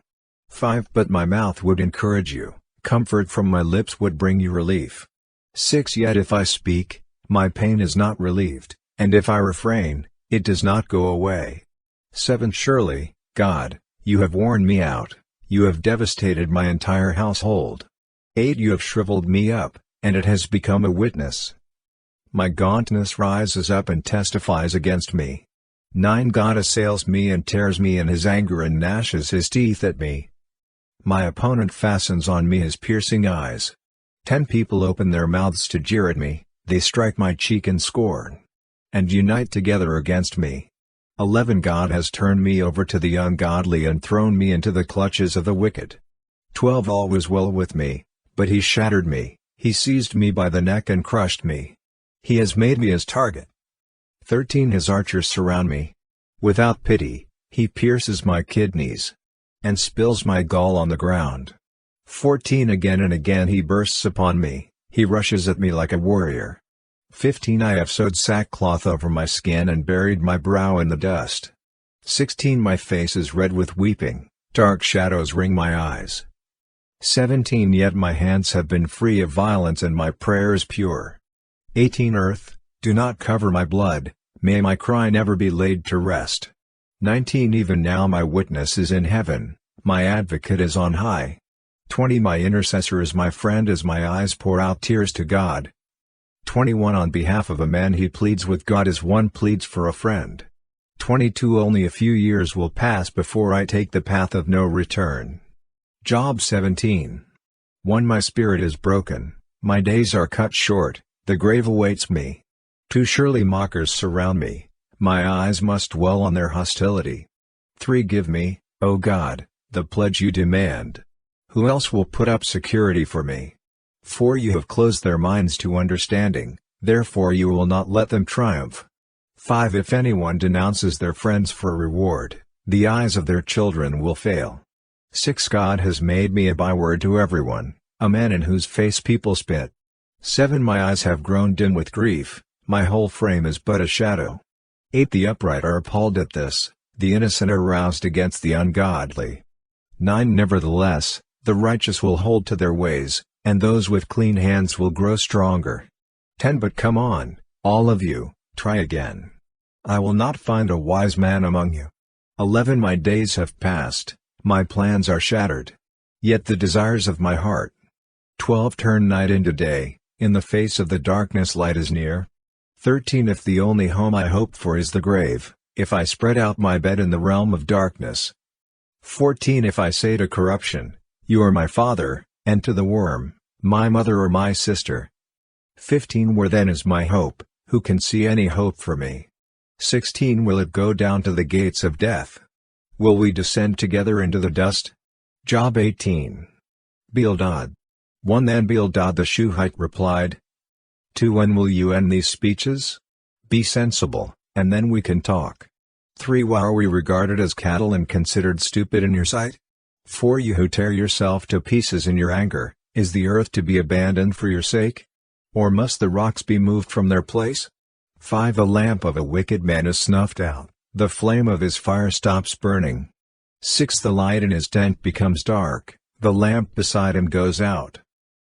5. But my mouth would encourage you, comfort from my lips would bring you relief. 6. Yet if I speak, my pain is not relieved, and if I refrain, it does not go away. 7. Surely, God, you have worn me out, you have devastated my entire household. 8. You have shriveled me up, and it has become a witness. My gauntness rises up and testifies against me. 9. God assails me and tears me in his anger and gnashes his teeth at me. My opponent fastens on me his piercing eyes. 10. People open their mouths to jeer at me, they strike my cheek in scorn, and unite together against me. 11. God has turned me over to the ungodly and thrown me into the clutches of the wicked. 12. All was well with me, but he shattered me, he seized me by the neck and crushed me. He has made me his target. 13. His archers surround me. Without pity, he pierces my kidneys, and spills my gall on the ground. 14. Again and again he bursts upon me, he rushes at me like a warrior. 15. I have sewed sackcloth over my skin and buried my brow in the dust. 16. My face is red with weeping, dark shadows ring my eyes. 17. Yet my hands have been free of violence and my prayers pure. 18. Earth, do not cover my blood, may my cry never be laid to rest. 19. Even now my witness is in heaven, My advocate is on high. 20 My intercessor is my friend as my eyes pour out tears to God. 21 On behalf of a man he pleads with God as one pleads for a friend. 22 Only a few years will pass before I take the path of no return. Job 17. 1 My spirit is broken, my days are cut short, the grave awaits me. 2 Surely mockers surround me, my eyes must dwell on their hostility. 3 Give me, O God, the pledge you demand. Who else will put up security for me? 4 You have closed their minds to understanding, therefore you will not let them triumph. 5 If anyone denounces their friends for reward, the eyes of their children will fail. 6 God has made me a byword to everyone, a man in whose face people spit. 7 My eyes have grown dim with grief, my whole frame is but a shadow. 8 The upright are appalled at this, the innocent are roused against the ungodly. 9 Nevertheless, the righteous will hold to their ways, and those with clean hands will grow stronger. 10 But come on, all of you, try again. I will not find a wise man among you. 11 My days have passed, my plans are shattered. Yet the desires of my heart. 12 Turn night into day, in the face of the darkness light is near. 13 If the only home I hope for is the grave, if I spread out my bed in the realm of darkness. 14 If I say to corruption, you are my father, and to the worm, my mother or my sister. 15 Where then is my hope, who can see any hope for me? 16 Will it go down to the gates of death? Will we descend together into the dust? Job 18. Bildad. 1 Then Bildad the Shuhite replied. 2 When will you end these speeches? Be sensible, and then we can talk. 3 Why are we regarded as cattle and considered stupid in your sight? 4 You who tear yourself to pieces in your anger, is the earth to be abandoned for your sake? Or must the rocks be moved from their place? 5 A lamp of a wicked man is snuffed out, the flame of his fire stops burning. 6 The light in his tent becomes dark, the lamp beside him goes out.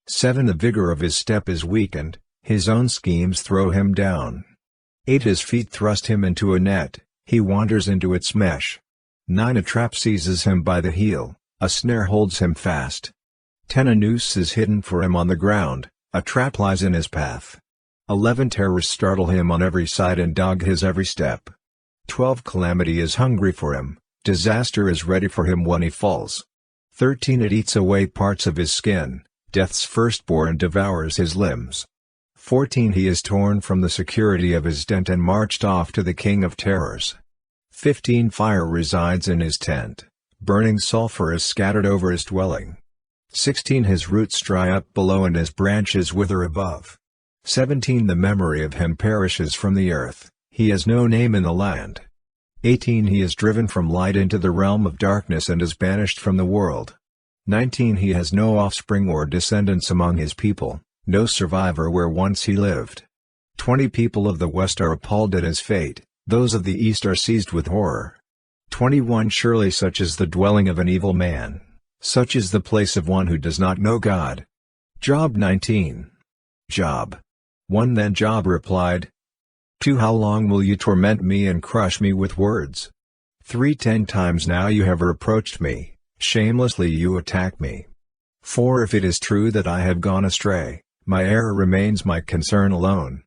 7 The vigor of his step is weakened, his own schemes throw him down. 8 His feet thrust him into a net, he wanders into its mesh. 9 A trap seizes him by the heel, a snare holds him fast. 10 A noose is hidden for him on the ground, a trap lies in his path. 11 Terrors startle him on every side and dog his every step. 12 Calamity is hungry for him, disaster is ready for him when he falls. 13 It eats away parts of his skin, death's firstborn devours his limbs. 14 He is torn from the security of his tent and marched off to the king of terrors. 15 Fire resides in his tent, burning sulfur is scattered over his dwelling. 16 His roots dry up below and his branches wither above. 17 The memory of him perishes from the earth, he has no name in the land. 18 He is driven from light into the realm of darkness and is banished from the world. 19 He has no offspring or descendants among his people, no survivor where once he lived. 20 People of the west are appalled at his fate, those of the east are seized with horror. 21 Surely such is the dwelling of an evil man, such is the place of one who does not know God. Job 19. Job 1 Then Job replied. 2 How long will you torment me and crush me with words? 3 10 times now you have reproached me, shamelessly you attack me. 4 If it is true that I have gone astray, my error remains my concern alone.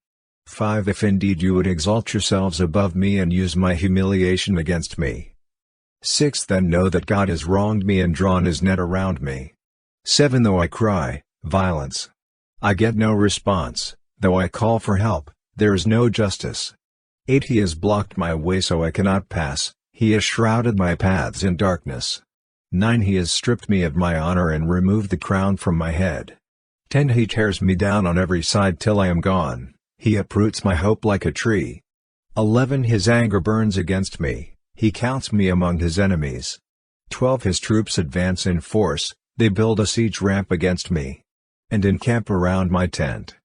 5 If indeed you would exalt yourselves above me and use my humiliation against me. 6 Then know that God has wronged me and drawn his net around me. 7 Though I cry, violence, I get no response, though I call for help, there is no justice. 8 He has blocked my way so I cannot pass, he has shrouded my paths in darkness. 9 He has stripped me of my honor and removed the crown from my head. 10 He tears me down on every side till I am gone, he uproots my hope like a tree. 11 His anger burns against me, he counts me among his enemies. 12 His troops advance in force, they build a siege ramp against me, and encamp around my tent.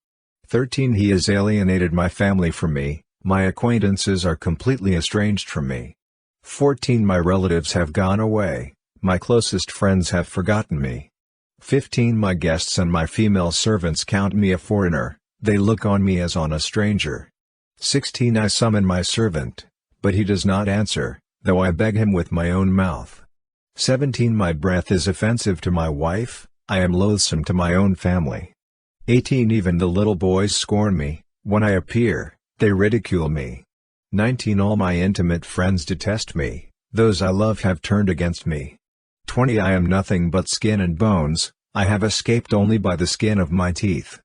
13 He has alienated my family from me, my acquaintances are completely estranged from me. 14 My relatives have gone away, my closest friends have forgotten me. 15 My guests and my female servants count me a foreigner, they look on me as on a stranger. 16 I summon my servant, but he does not answer, though I beg him with my own mouth. 17 My breath is offensive to my wife, I am loathsome to my own family. 18 Even the little boys scorn me, when I appear, they ridicule me. 19 All my intimate friends detest me, those I love have turned against me. 20 I am nothing but skin and bones, I have escaped only by the skin of my teeth.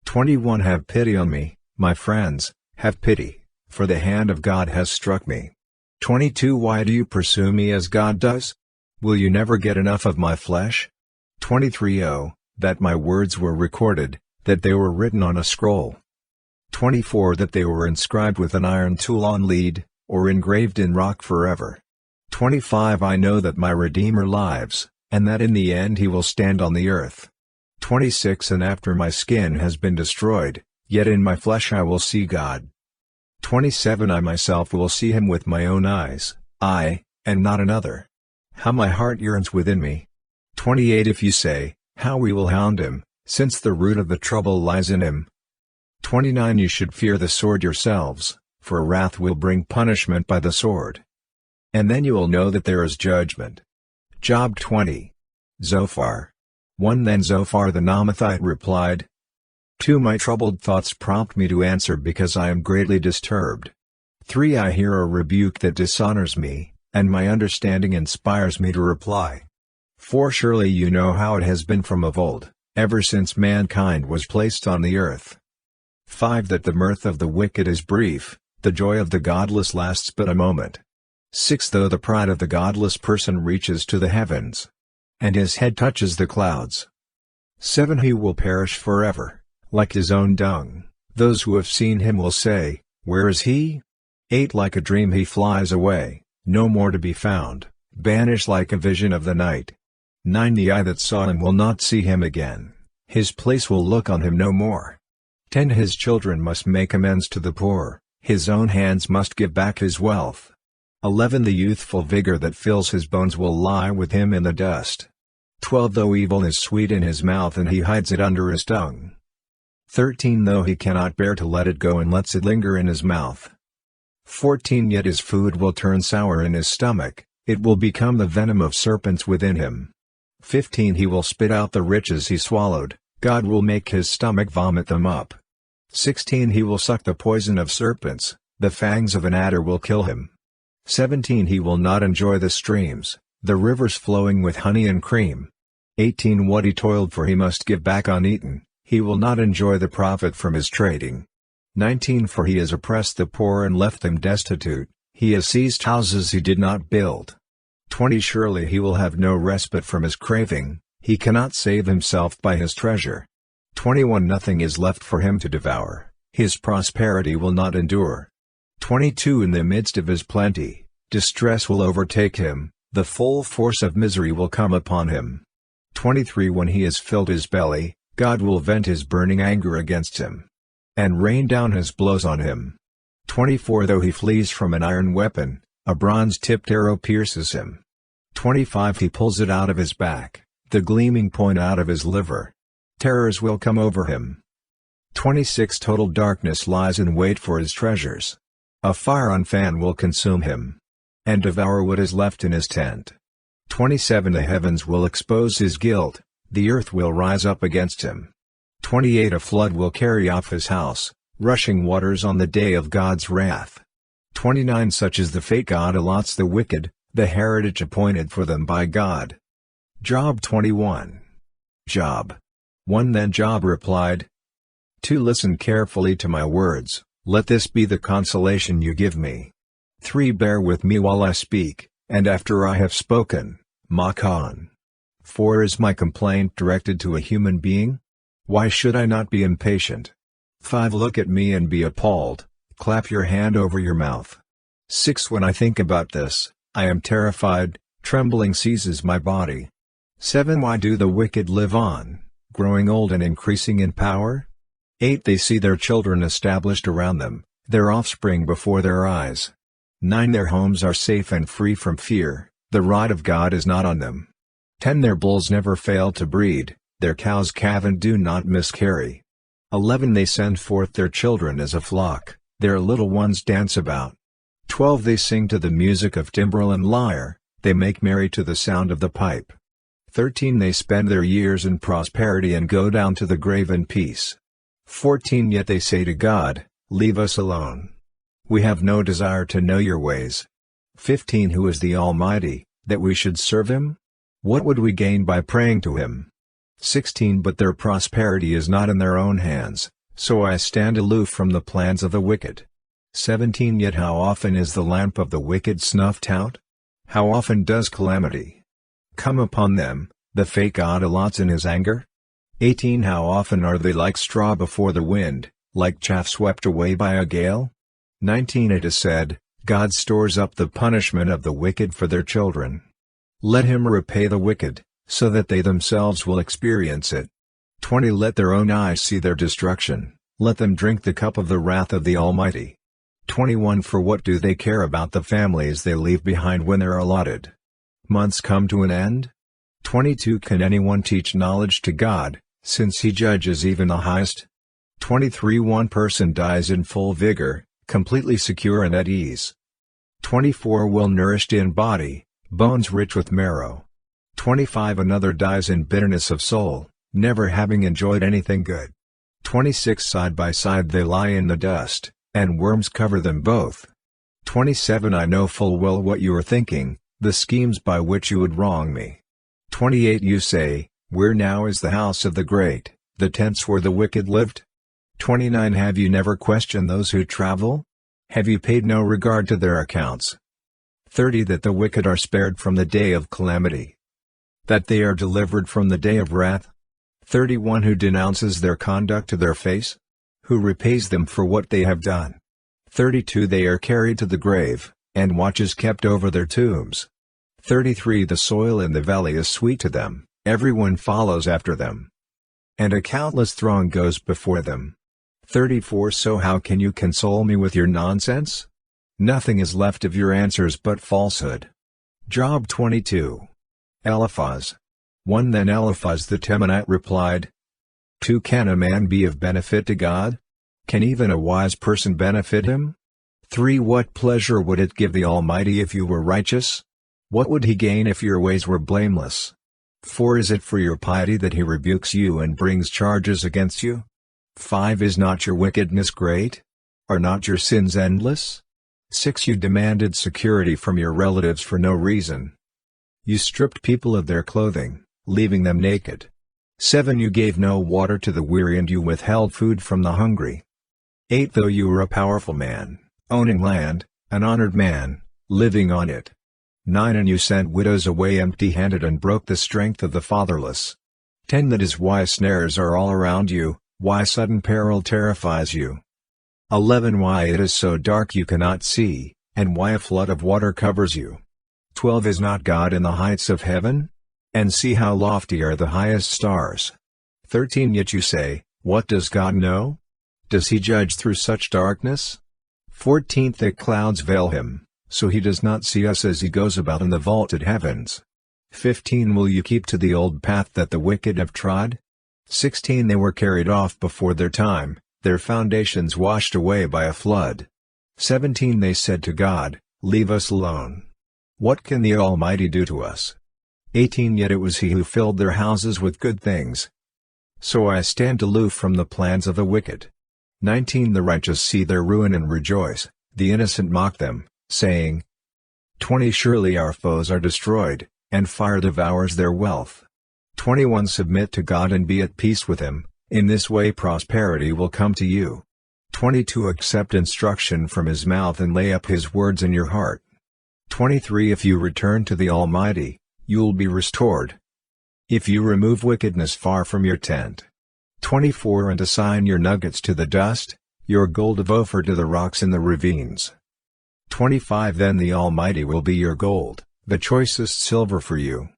21 Have pity on me, my friends, have pity, for the hand of God has struck me. 22 Why do you pursue me as God does? Will you never get enough of my flesh? 23 Oh, that my words were recorded, that they were written on a scroll. 24 That they were inscribed with an iron tool on lead, or engraved in rock forever. 25 I know that my Redeemer lives, and that in the end he will stand on the earth. 26 And after my skin has been destroyed, yet in my flesh I will see God. 27 I myself will see him with my own eyes, I, and not another. How my heart yearns within me. 28 If you say, how we will hound him, since the root of the trouble lies in him. 29 You should fear the sword yourselves, for wrath will bring punishment by the sword. And then you will know that there is judgment. Job 20. Zophar. 1 Then Zophar the Naamathite replied, 2 My troubled thoughts prompt me to answer because I am greatly disturbed. 3 I hear a rebuke that dishonors me, and my understanding inspires me to reply. 4 Surely you know how it has been from of old, ever since mankind was placed on the earth. 5 That the mirth of the wicked is brief, the joy of the godless lasts but a moment. 6 Though the pride of the godless person reaches to the heavens, and his head touches the clouds. 7 He will perish forever, like his own dung, those who have seen him will say, where is he? 8 Like a dream he flies away, no more to be found, banished like a vision of the night. 9 The eye that saw him will not see him again, his place will look on him no more. 10 His children must make amends to the poor, his own hands must give back his wealth. 11 The youthful vigor that fills his bones will lie with him in the dust. 12 Though evil is sweet in his mouth and he hides it under his tongue. 13 Though he cannot bear to let it go and lets it linger in his mouth. 14 Yet his food will turn sour in his stomach, it will become the venom of serpents within him. 15 He will spit out the riches he swallowed, God will make his stomach vomit them up. 16 He will suck the poison of serpents, the fangs of an adder will kill him. 17 He will not enjoy the streams, the rivers flowing with honey and cream. 18 What he toiled for he must give back uneaten, he will not enjoy the profit from his trading. 19 For he has oppressed the poor and left them destitute, he has seized houses he did not build. 20 Surely he will have no respite from his craving, he cannot save himself by his treasure. 21 Nothing is left for him to devour, his prosperity will not endure. 22 In the midst of his plenty, distress will overtake him, the full force of misery will come upon him. 23 When he has filled his belly, God will vent his burning anger against him, and rain down his blows on him. 24 Though he flees from an iron weapon, a bronze-tipped arrow pierces him. 25 He pulls it out of his back, the gleaming point out of his liver. Terrors will come over him. 26 Total darkness lies in wait for his treasures. A fire on fan will consume him, and devour what is left in his tent. 27 The heavens will expose his guilt, the earth will rise up against him. 28 A flood will carry off his house, rushing waters on the day of God's wrath. 29 Such is the fate God allots the wicked, the heritage appointed for them by God. Job 21. Job 1 Then Job replied, 2 Listen carefully to my words, let this be the consolation you give me. 3 Bear with me while I speak, and after I have spoken, mock on. 4 Is my complaint directed to a human being? Why should I not be impatient? 5 Look at me and be appalled, clap your hand over your mouth. 6 When I think about this, I am terrified, trembling seizes my body. 7 Why do the wicked live on, growing old and increasing in power? 8 They see their children established around them, their offspring before their eyes. 9 Their homes are safe and free from fear, the rod of God is not on them. 10 Their bulls never fail to breed, their cows calve and do not miscarry. 11 They send forth their children as a flock, their little ones dance about. 12 They sing to the music of timbrel and lyre, They make merry to the sound of the pipe. 13 They spend their years in prosperity and go down to the grave in peace. 14 Yet they say to God, leave us alone. We have no desire to know your ways. 15 Who is the Almighty, that we should serve him? What would we gain by praying to him? 16 But their prosperity is not in their own hands, so I stand aloof from the plans of the wicked. 17 Yet how often is the lamp of the wicked snuffed out? How often does calamity come upon them, the fate God allots in his anger? 18 How often are they like straw before the wind, like chaff swept away by a gale? 19 It is said, God stores up the punishment of the wicked for their children. Let him repay the wicked, so that they themselves will experience it. 20 Let their own eyes see their destruction, let them drink the cup of the wrath of the Almighty. 21 For what do they care about the families they leave behind when their allotted months come to an end? 22 Can anyone teach knowledge to God, since he judges even the highest? 23 One person dies in full vigor, completely secure and at ease. 24 Well nourished in body, bones rich with marrow. 25 Another dies in bitterness of soul, never having enjoyed anything good. 26 Side by side they lie in the dust, and worms cover them both. 27 I know full well what you are thinking, the schemes by which you would wrong me. 28 You say, where now is the house of the great, the tents where the wicked lived? 29 Have you never questioned those who travel? Have you paid no regard to their accounts? 30 That the wicked are spared from the day of calamity, that they are delivered from the day of wrath? 31 Who denounces their conduct to their face? Who repays them for what they have done? 32 They are carried to the grave, and watch is kept over their tombs. 33 The soil in the valley is sweet to them, everyone follows after them, and a countless throng goes before them. 34 So how can you console me with your nonsense? Nothing is left of your answers but falsehood. Job 22. Eliphaz. 1 Then Eliphaz the Temanite replied, 2 Can a man be of benefit to God? Can even a wise person benefit him? 3 What pleasure would it give the Almighty if you were righteous? What would he gain if your ways were blameless? 4 Is it for your piety that he rebukes you and brings charges against you? 5 Is not your wickedness great? Are not your sins endless? 6 You demanded security from your relatives for no reason. You stripped people of their clothing, leaving them naked. 7 You gave no water to the weary and you withheld food from the hungry. 8 Though you were a powerful man, owning land, an honored man, living on it. 9 And you sent widows away empty-handed and broke the strength of the fatherless. 10 That is why snares are all around you, why sudden peril terrifies you. 11 Why it is so dark you cannot see, and why a flood of water covers you. 12 Is not God in the heights of heaven? And see how lofty are the highest stars. 13 Yet you say, what does God know? Does he judge through such darkness? 14 The clouds veil him, so he does not see us as he goes about in the vaulted heavens. 15 Will you keep to the old path that the wicked have trod? 16 They were carried off before their time, their foundations washed away by a flood. 17 They said to God, leave us alone. What can the Almighty do to us? 18 Yet it was he who filled their houses with good things. So I stand aloof from the plans of the wicked. 19 The righteous see their ruin and rejoice, the innocent mock them, saying, 20 Surely our foes are destroyed, and fire devours their wealth. 21 Submit to God and be at peace with him, in this way prosperity will come to you. 22 Accept instruction from his mouth and lay up his words in your heart. 23 If you return to the Almighty, you'll be restored. If you remove wickedness far from your tent. 24 And assign your nuggets to the dust, your gold of Ophir to the rocks in the ravines. 25 Then the Almighty will be your gold, the choicest silver for you.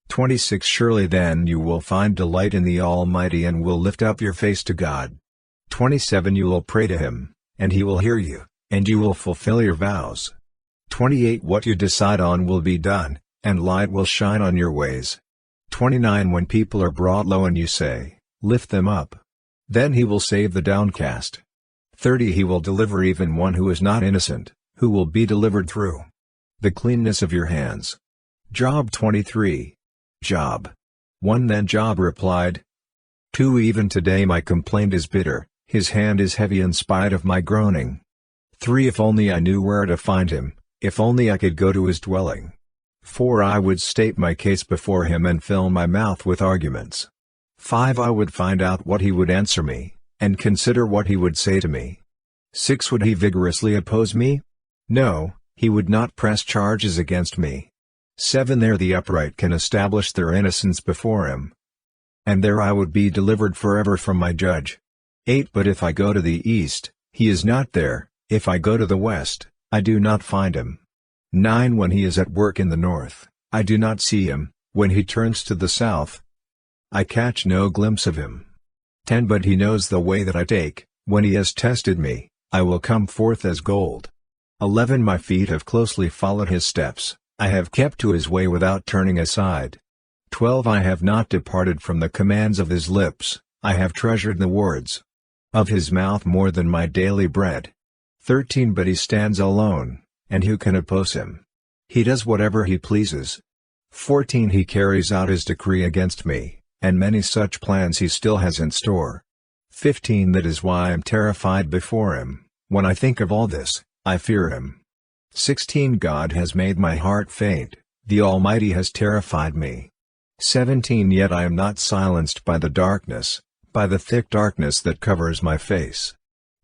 26 Surely then you will find delight in the Almighty and will lift up your face to God. 27 You will pray to him, and he will hear you, and you will fulfill your vows. 28 What you decide on will be done, and light will shine on your ways. 29 When people are brought low and you say, lift them up, then he will save the downcast. 30 He will deliver even one who is not innocent, who will be delivered through the cleanness of your hands. Job 23. Job 1. Then Job replied, 2. Even today my complaint is bitter, his hand is heavy in spite of my groaning. 3. If only I knew where to find him, if only I could go to his dwelling. 4. I would state my case before him and fill my mouth with arguments. 5. I would find out what he would answer me, and consider what he would say to me. 6. Would he vigorously oppose me? No, he would not press charges against me. 7. There the upright can establish their innocence before him, and there I would be delivered forever from my judge. 8. But if I go to the east, he is not there, if I go to the west, I do not find him. 9. When he is at work in the north, I do not see him, when he turns to the south, I catch no glimpse of him. 10. But he knows the way that I take, when he has tested me, I will come forth as gold. 11. My feet have closely followed his steps, I have kept to his way without turning aside. 12. I have not departed from the commands of his lips, I have treasured the words of his mouth more than my daily bread. 13. But he stands alone, and who can oppose him? He does whatever he pleases. 14. He carries out his decree against me, and many such plans he still has in store. 15. That is why I am terrified before him, when I think of all this, I fear him. 16. God has made my heart faint, the Almighty has terrified me. 17. Yet I am not silenced by the darkness, by the thick darkness that covers my face.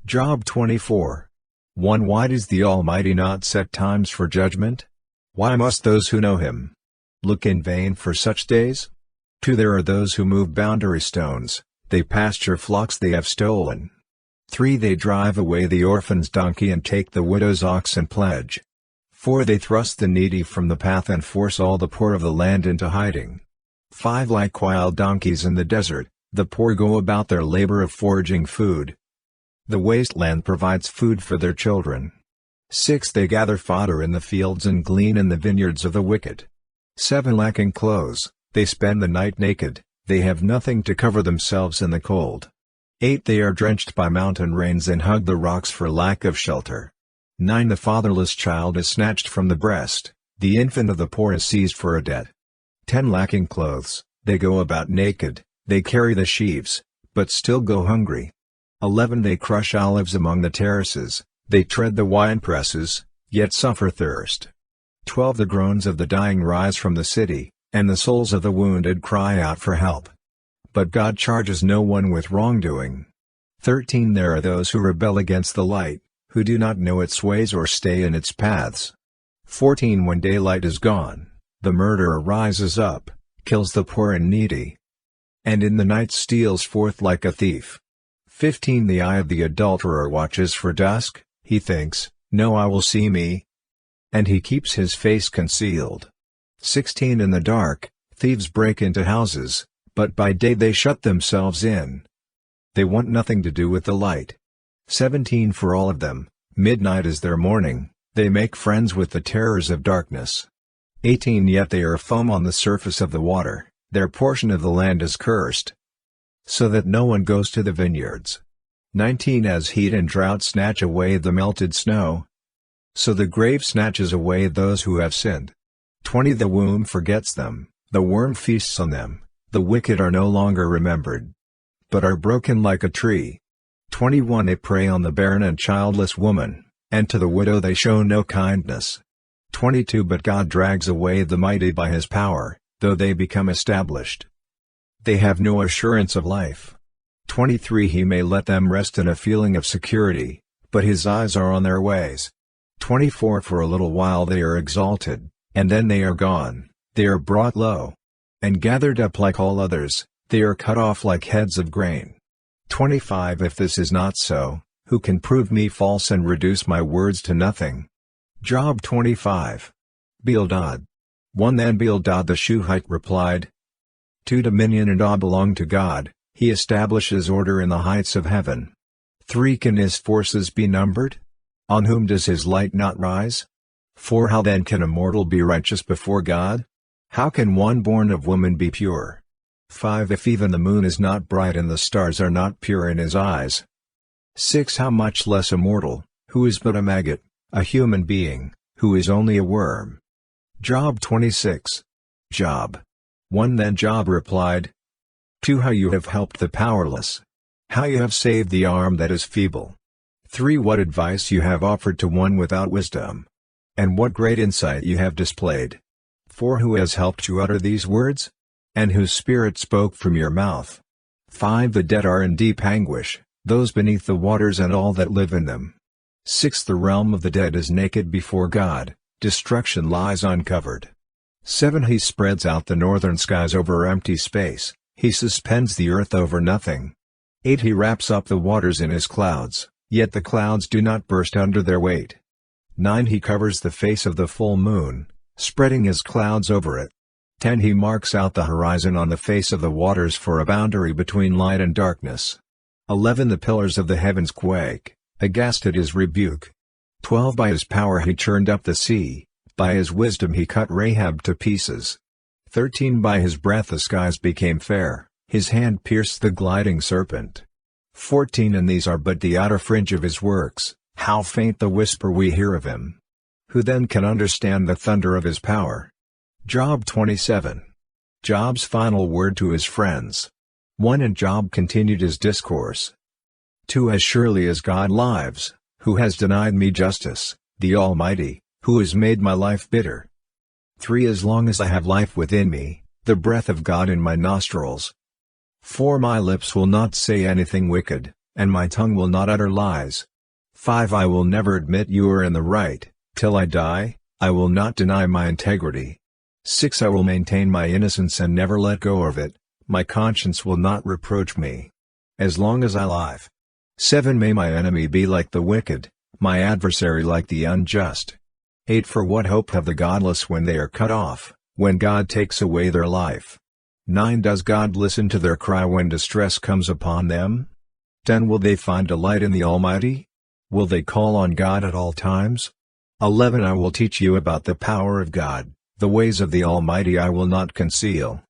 Job 24. 1. Why does the Almighty not set times for judgment? Why must those who know him look in vain for such days? 2. There are those who move boundary stones, they pasture flocks they have stolen. 3. They drive away the orphan's donkey and take the widow's ox in pledge. 4. They thrust the needy from the path and force all the poor of the land into hiding. 5. Like wild donkeys in the desert, the poor go about their labor of foraging food. The wasteland provides food for their children. 6. They gather fodder in the fields and glean in the vineyards of the wicked. 7. Lacking clothes, they spend the night naked, they have nothing to cover themselves in the cold. 8. They are drenched by mountain rains and hug the rocks for lack of shelter. 9. The fatherless child is snatched from the breast, the infant of the poor is seized for a debt. 10. Lacking clothes, they go about naked, they carry the sheaves, but still go hungry. 11. They crush olives among the terraces, they tread the winepresses, yet suffer thirst. 12. The groans of the dying rise from the city, and the souls of the wounded cry out for help. But God charges no one with wrongdoing. 13. There are those who rebel against the light, who do not know its ways or stay in its paths. 14. When daylight is gone, the murderer rises up, kills the poor and needy, and in the night steals forth like a thief. 15. The eye of the adulterer watches for dusk, he thinks, no eye will see me, and he keeps his face concealed. 16. In the dark, thieves break into houses, but by day they shut themselves in. They want nothing to do with the light. 17. For all of them, midnight is their morning, they make friends with the terrors of darkness. 18. Yet they are foam on the surface of the water, their portion of the land is cursed, so that no one goes to the vineyards. 19. As heat and drought snatch away the melted snow, so the grave snatches away those who have sinned. 20. The womb forgets them, the worm feasts on them, the wicked are no longer remembered, but are broken like a tree. 21. They prey on the barren and childless woman, and to the widow they show no kindness. 22. But God drags away the mighty by his power, though they become established. They have no assurance of life. 23. He may let them rest in a feeling of security, but his eyes are on their ways. 24. For a little while they are exalted, and then they are gone, they are brought low, and gathered up like all others, they are cut off like heads of grain. 25. If this is not so, who can prove me false and reduce my words to nothing? Job 25. Bildad 1. Then Bildad the Shuhite replied, 2. Dominion and awe belong to God, he establishes order in the heights of heaven. 3. Can his forces be numbered? On whom does his light not rise? 4. How then can a mortal be righteous before God? How can one born of woman be pure? 5. If even the moon is not bright and the stars are not pure in his eyes. 6. How much less a mortal, who is but a maggot, a human being, who is only a worm. Job 26. Job. 1 Then Job replied, 2 How you have helped the powerless. How you have saved the arm that is feeble. 3 What advice you have offered to one without wisdom. And what great insight you have displayed. 4 Who has helped you utter these words? And whose spirit spoke from your mouth? 5 The dead are in deep anguish, those beneath the waters and all that live in them. 6 The realm of the dead is naked before God, destruction lies uncovered. 7 He spreads out the northern skies over empty space, he suspends the earth over nothing. 8 He wraps up the waters in his clouds, yet the clouds do not burst under their weight. 9 He covers the face of the full moon, spreading his clouds over it. 10 He marks out the horizon on the face of the waters for a boundary between light and darkness. 11 The pillars of the heavens quake, aghast at his rebuke. 12 By his power he churned up the sea, by his wisdom he cut Rahab to pieces. 13 By his breath the skies became fair, his hand pierced the gliding serpent. 14 And these are but the outer fringe of his works, how faint the whisper we hear of him. Who then can understand the thunder of his power? Job 27. Job's final word to his friends. 1 And Job continued his discourse. 2 As surely as God lives, who has denied me justice, the Almighty, who has made my life bitter. 3 As long as I have life within me, the breath of God in my nostrils. 4 My lips will not say anything wicked, and my tongue will not utter lies. 5 I will never admit you are in the right, till I die, I will not deny my integrity. 6 I will maintain my innocence and never let go of it, my conscience will not reproach me. As long as I live. 7 May my enemy be like the wicked, my adversary like the unjust. 8 For what hope have the godless when they are cut off, when God takes away their life? 9 Does God listen to their cry when distress comes upon them? 10 Will they find delight in the Almighty? Will they call on God at all times? 11 I will teach you about the power of God, the ways of the Almighty I will not conceal.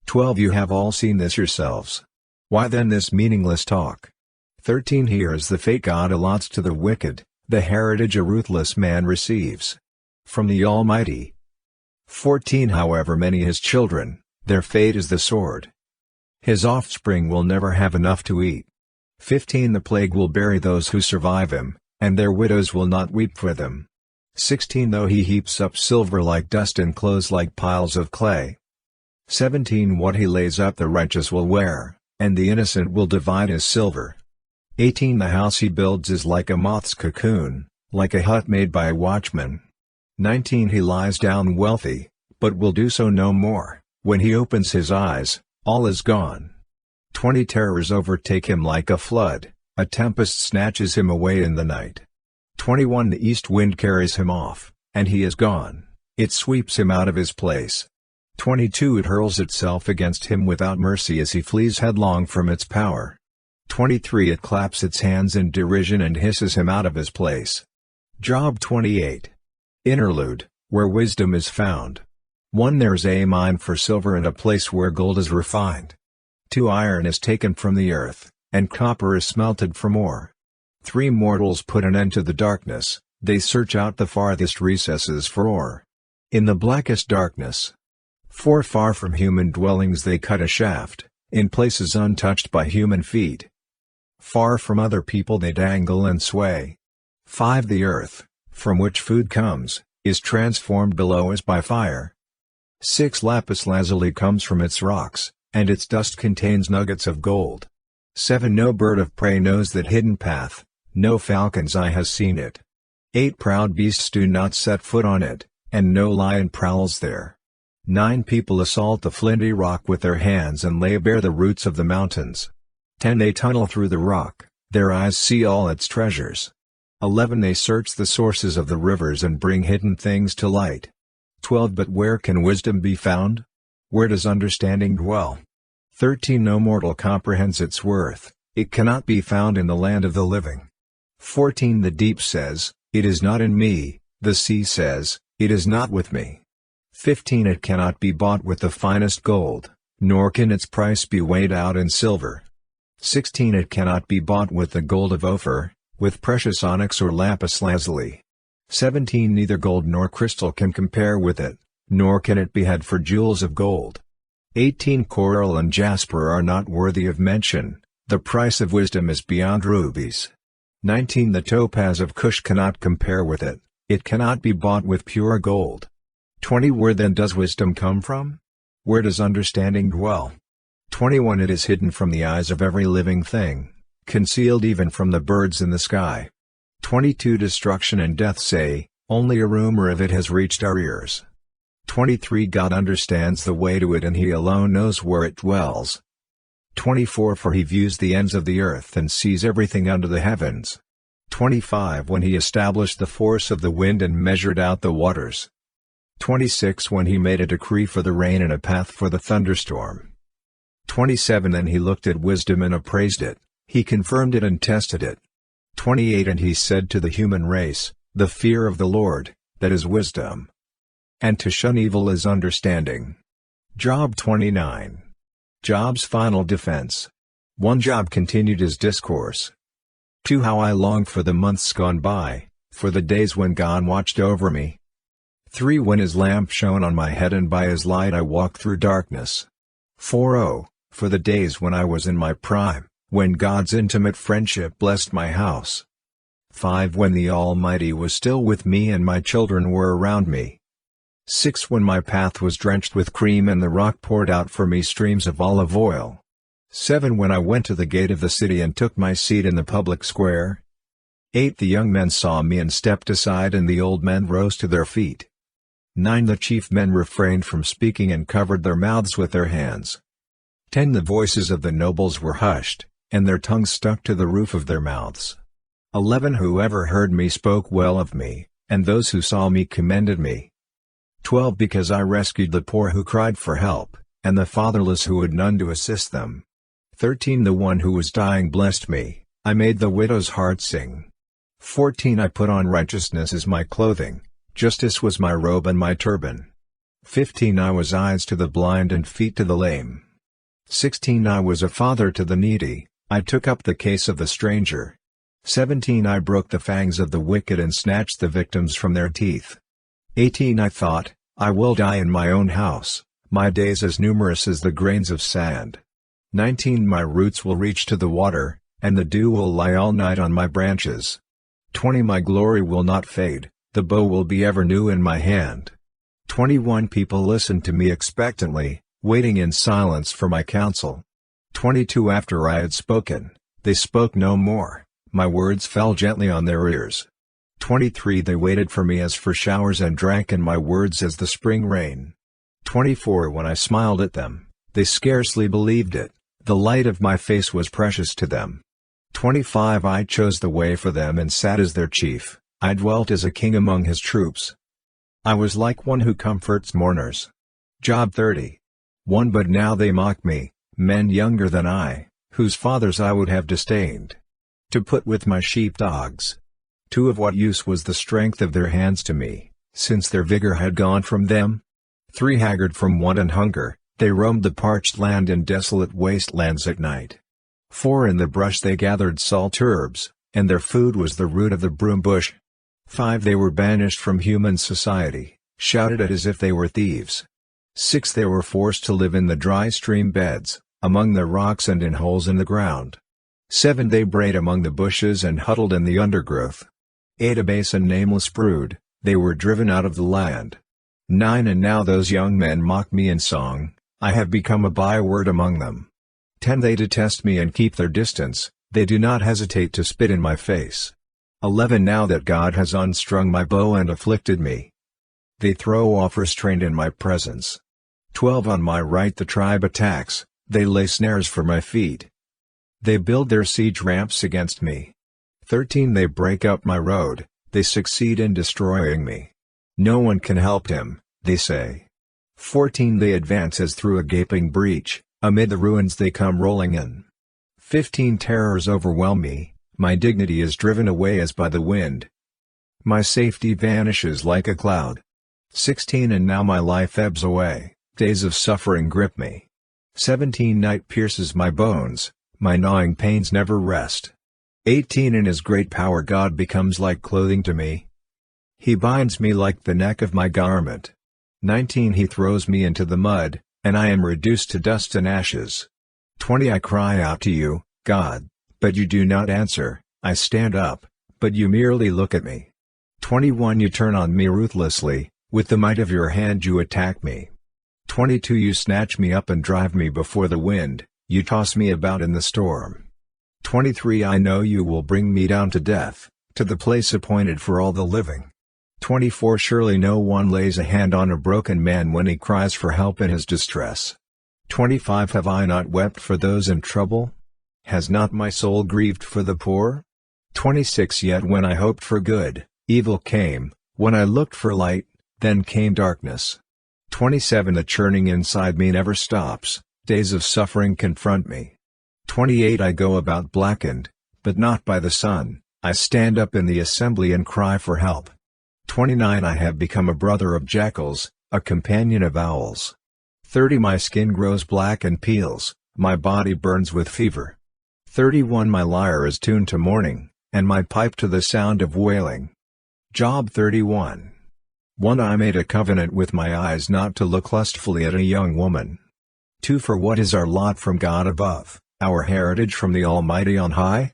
12 You have all seen this yourselves. Why then this meaningless talk? 13 Here is the fate God allots to the wicked, the heritage a ruthless man receives from the Almighty. 14 However many his children, their fate is the sword. His offspring will never have enough to eat. 15 The plague will bury those who survive him, and their widows will not weep for them. 16 Though he heaps up silver like dust and clothes like piles of clay. 17 What he lays up the righteous will wear, and the innocent will divide his silver. 18 The house he builds is like a moth's cocoon, like a hut made by a watchman. 19 He lies down wealthy, but will do so no more, when he opens his eyes, all is gone. 20 Terrors overtake him like a flood, a tempest snatches him away in the night. 21 The east wind carries him off, and he is gone, it sweeps him out of his place. 22 It hurls itself against him without mercy as he flees headlong from its power. 23 It claps its hands in derision and hisses him out of his place. Job 28. Interlude, where wisdom is found. 1 There's a mine for silver and a place where gold is refined. 2 Iron is taken from the earth, and copper is smelted from ore. 3 Mortals put an end to the darkness, they search out the farthest recesses for ore. In the blackest darkness. 4 Far from human dwellings they cut a shaft, in places untouched by human feet. Far from other people they dangle and sway. 5 The earth, from which food comes, is transformed below as by fire. 6 Lapis lazuli comes from its rocks, and its dust contains nuggets of gold. 7 No bird of prey knows that hidden path, no falcon's eye has seen it. 8 Proud beasts do not set foot on it, and no lion prowls there. 9 People assault the flinty rock with their hands and lay bare the roots of the mountains. 10 They tunnel through the rock, their eyes see all its treasures. 11 They search the sources of the rivers and bring hidden things to light. 12 But where can wisdom be found? Where does understanding dwell? 13 No mortal comprehends its worth, it cannot be found in the land of the living. 14 The deep says, it is not in me, the sea says, it is not with me. 15 It cannot be bought with the finest gold, nor can its price be weighed out in silver. 16 It cannot be bought with the gold of Ophir, with precious onyx or lapis lazuli. 17 Neither gold nor crystal can compare with it, nor can it be had for jewels of gold. 18 Coral and jasper are not worthy of mention, the price of wisdom is beyond rubies. 19 The topaz of Cush cannot compare with it, it cannot be bought with pure gold. 20 Where then does wisdom come from? Where does understanding dwell? 21 It is hidden from the eyes of every living thing, concealed even from the birds in the sky. 22 Destruction and death say, only a rumor of it has reached our ears. 23 God understands the way to it and He alone knows where it dwells. 24 For He views the ends of the earth and sees everything under the heavens. 25 When He established the force of the wind and measured out the waters. 26 When He made a decree for the rain and a path for the thunderstorm. 27 Then He looked at wisdom and appraised it, He confirmed it and tested it. 28 And He said to the human race, the fear of the Lord, that is wisdom. And to shun evil is understanding. Job 29. Job's final defense. 1 Job continued his discourse. 2 How I longed for the months gone by, for the days when God watched over me. 3 When His lamp shone on my head and by His light I walked through darkness. 4 Oh, for the days when I was in my prime, when God's intimate friendship blessed my house. 5 When the Almighty was still with me and my children were around me. 6 When my path was drenched with cream and the rock poured out for me streams of olive oil. 7 When I went to the gate of the city and took my seat in the public square. 8 The young men saw me and stepped aside and the old men rose to their feet. 9 The chief men refrained from speaking and covered their mouths with their hands. 10 The voices of the nobles were hushed, and their tongues stuck to the roof of their mouths. 11 Whoever heard me spoke well of me, and those who saw me commended me. 12 Because I rescued the poor who cried for help, and the fatherless who had none to assist them. 13 The one who was dying blessed me, I made the widow's heart sing. 14 I put on righteousness as my clothing, justice was my robe and my turban. 15 I was eyes to the blind and feet to the lame. 16 I was a father to the needy, I took up the case of the stranger. 17 I broke the fangs of the wicked and snatched the victims from their teeth. 18 I thought, I will die in my own house, my days as numerous as the grains of sand. 19 My roots will reach to the water, and the dew will lie all night on my branches. 20 My glory will not fade, the bow will be ever new in my hand. 21 People listened to me expectantly, waiting in silence for my counsel. 22 After I had spoken, they spoke no more, my words fell gently on their ears. 23 They waited for me as for showers and drank in my words as the spring rain. 24 When I smiled at them, they scarcely believed it, the light of my face was precious to them. 25 I chose the way for them and sat as their chief, I dwelt as a king among his troops. I was like one who comforts mourners. Job 30. 1 But now they mock me, men younger than I, whose fathers I would have disdained to put with my sheepdogs. 2 Of what use was the strength of their hands to me, since their vigor had gone from them? 3 Haggard from want and hunger, they roamed the parched land in desolate wastelands at night. 4 In the brush they gathered salt herbs, and their food was the root of the broom bush. 5 They were banished from human society, shouted at as if they were thieves. 6 They were forced to live in the dry stream beds, among the rocks and in holes in the ground. 7 They brayed among the bushes and huddled in the undergrowth. 8 A base and nameless brood, they were driven out of the land. 9 And now those young men mock me in song, I have become a byword among them. 10 They detest me and keep their distance, they do not hesitate to spit in my face. 11 Now that God has unstrung my bow and afflicted me, they throw off restraint in my presence. 12 On my right the tribe attacks, they lay snares for my feet. They build their siege ramps against me. 13 They break up my road, they succeed in destroying me. No one can help him, they say. 14 They advance as through a gaping breach, amid the ruins they come rolling in. 15 Terrors overwhelm me, my dignity is driven away as by the wind. My safety vanishes like a cloud. 16 And now my life ebbs away, days of suffering grip me. 17 Night pierces my bones, my gnawing pains never rest. 18 In His great power God becomes like clothing to me. He binds me like the neck of my garment. 19 He throws me into the mud, and I am reduced to dust and ashes. 20 I cry out to you, God, but you do not answer. I stand up, but you merely look at me. 21 You turn on me ruthlessly, with the might of your hand you attack me. 22 You snatch me up and drive me before the wind, you toss me about in the storm. 23 I know you will bring me down to death, to the place appointed for all the living. 24 Surely no one lays a hand on a broken man when he cries for help in his distress. 25 Have I not wept for those in trouble? Has not my soul grieved for the poor? 26 Yet when I hoped for good, evil came, when I looked for light, then came darkness. 27 The churning inside me never stops, days of suffering confront me. 28 I go about blackened, but not by the sun, I stand up in the assembly and cry for help. 29 I have become a brother of jackals, a companion of owls. 30 My skin grows black and peels, my body burns with fever. 31 My lyre is tuned to mourning, and my pipe to the sound of wailing. Job 31. 1 I made a covenant with my eyes not to look lustfully at a young woman. 2 For what is our lot from God above, our heritage from the Almighty on high?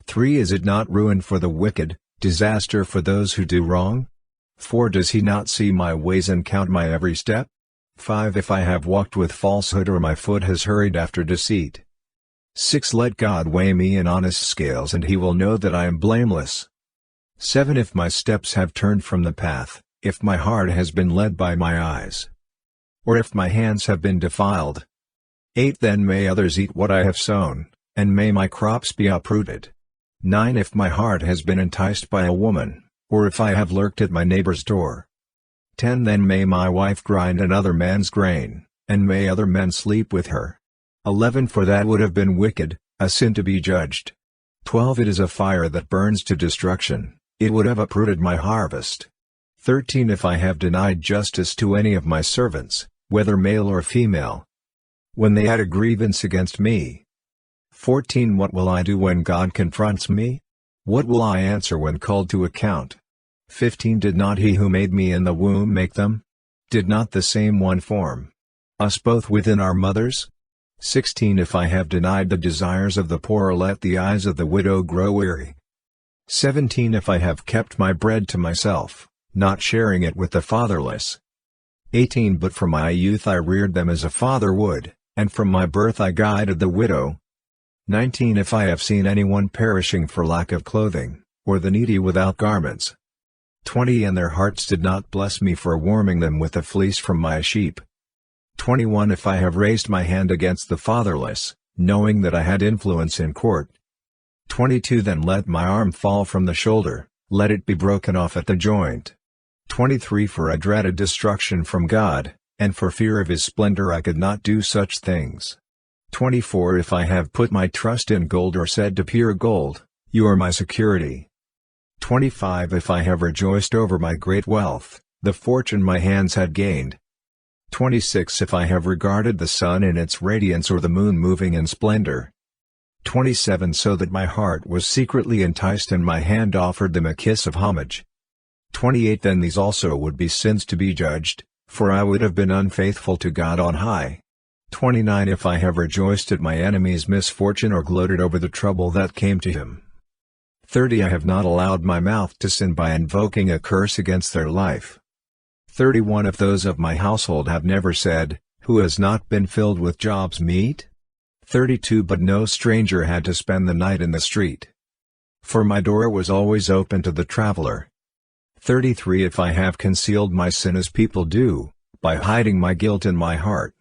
3 Is it not ruin for the wicked, disaster for those who do wrong? 4 Does he not see my ways and count my every step? 5 If I have walked with falsehood or my foot has hurried after deceit. 6 Let God weigh me in honest scales and he will know that I am blameless. 7 If my steps have turned from the path, if my heart has been led by my eyes, or if my hands have been defiled. 8 Then may others eat what I have sown, and may my crops be uprooted. 9 If my heart has been enticed by a woman, or if I have lurked at my neighbor's door. 10 Then may my wife grind another man's grain, and may other men sleep with her. 11 For that would have been wicked, a sin to be judged. 12 It is a fire that burns to destruction, it would have uprooted my harvest. 13 If I have denied justice to any of my servants, whether male or female, when they had a grievance against me. 14 What will I do when God confronts me? What will I answer when called to account? 15 Did not he who made me in the womb make them? Did not the same one form us both within our mothers? 16 If I have denied the desires of the poor, let the eyes of the widow grow weary. 17 If I have kept my bread to myself, not sharing it with the fatherless. 18 But from my youth I reared them as a father would, and from my birth I guided the widow. 19 If I have seen anyone perishing for lack of clothing, or the needy without garments. 20 And their hearts did not bless me for warming them with the fleece from my sheep. 21 If I have raised my hand against the fatherless, knowing that I had influence in court. 22 Then let my arm fall from the shoulder, let it be broken off at the joint. 23 For I dreaded destruction from God, and for fear of his splendor I could not do such things. 24 If I have put my trust in gold or said to pure gold, you are my security. 25 If I have rejoiced over my great wealth, the fortune my hands had gained. 26 If I have regarded the sun in its radiance or the moon moving in splendor. 27 So that my heart was secretly enticed and my hand offered them a kiss of homage. 28 Then these also would be sins to be judged, for I would have been unfaithful to God on high. 29 If I have rejoiced at my enemy's misfortune or gloated over the trouble that came to him. 30 I have not allowed my mouth to sin by invoking a curse against their life. 31 If those of my household have never said, who has not been filled with Job's meat? 32 But no stranger had to spend the night in the street, for my door was always open to the traveler. 33 If I have concealed my sin as people do, by hiding my guilt in my heart.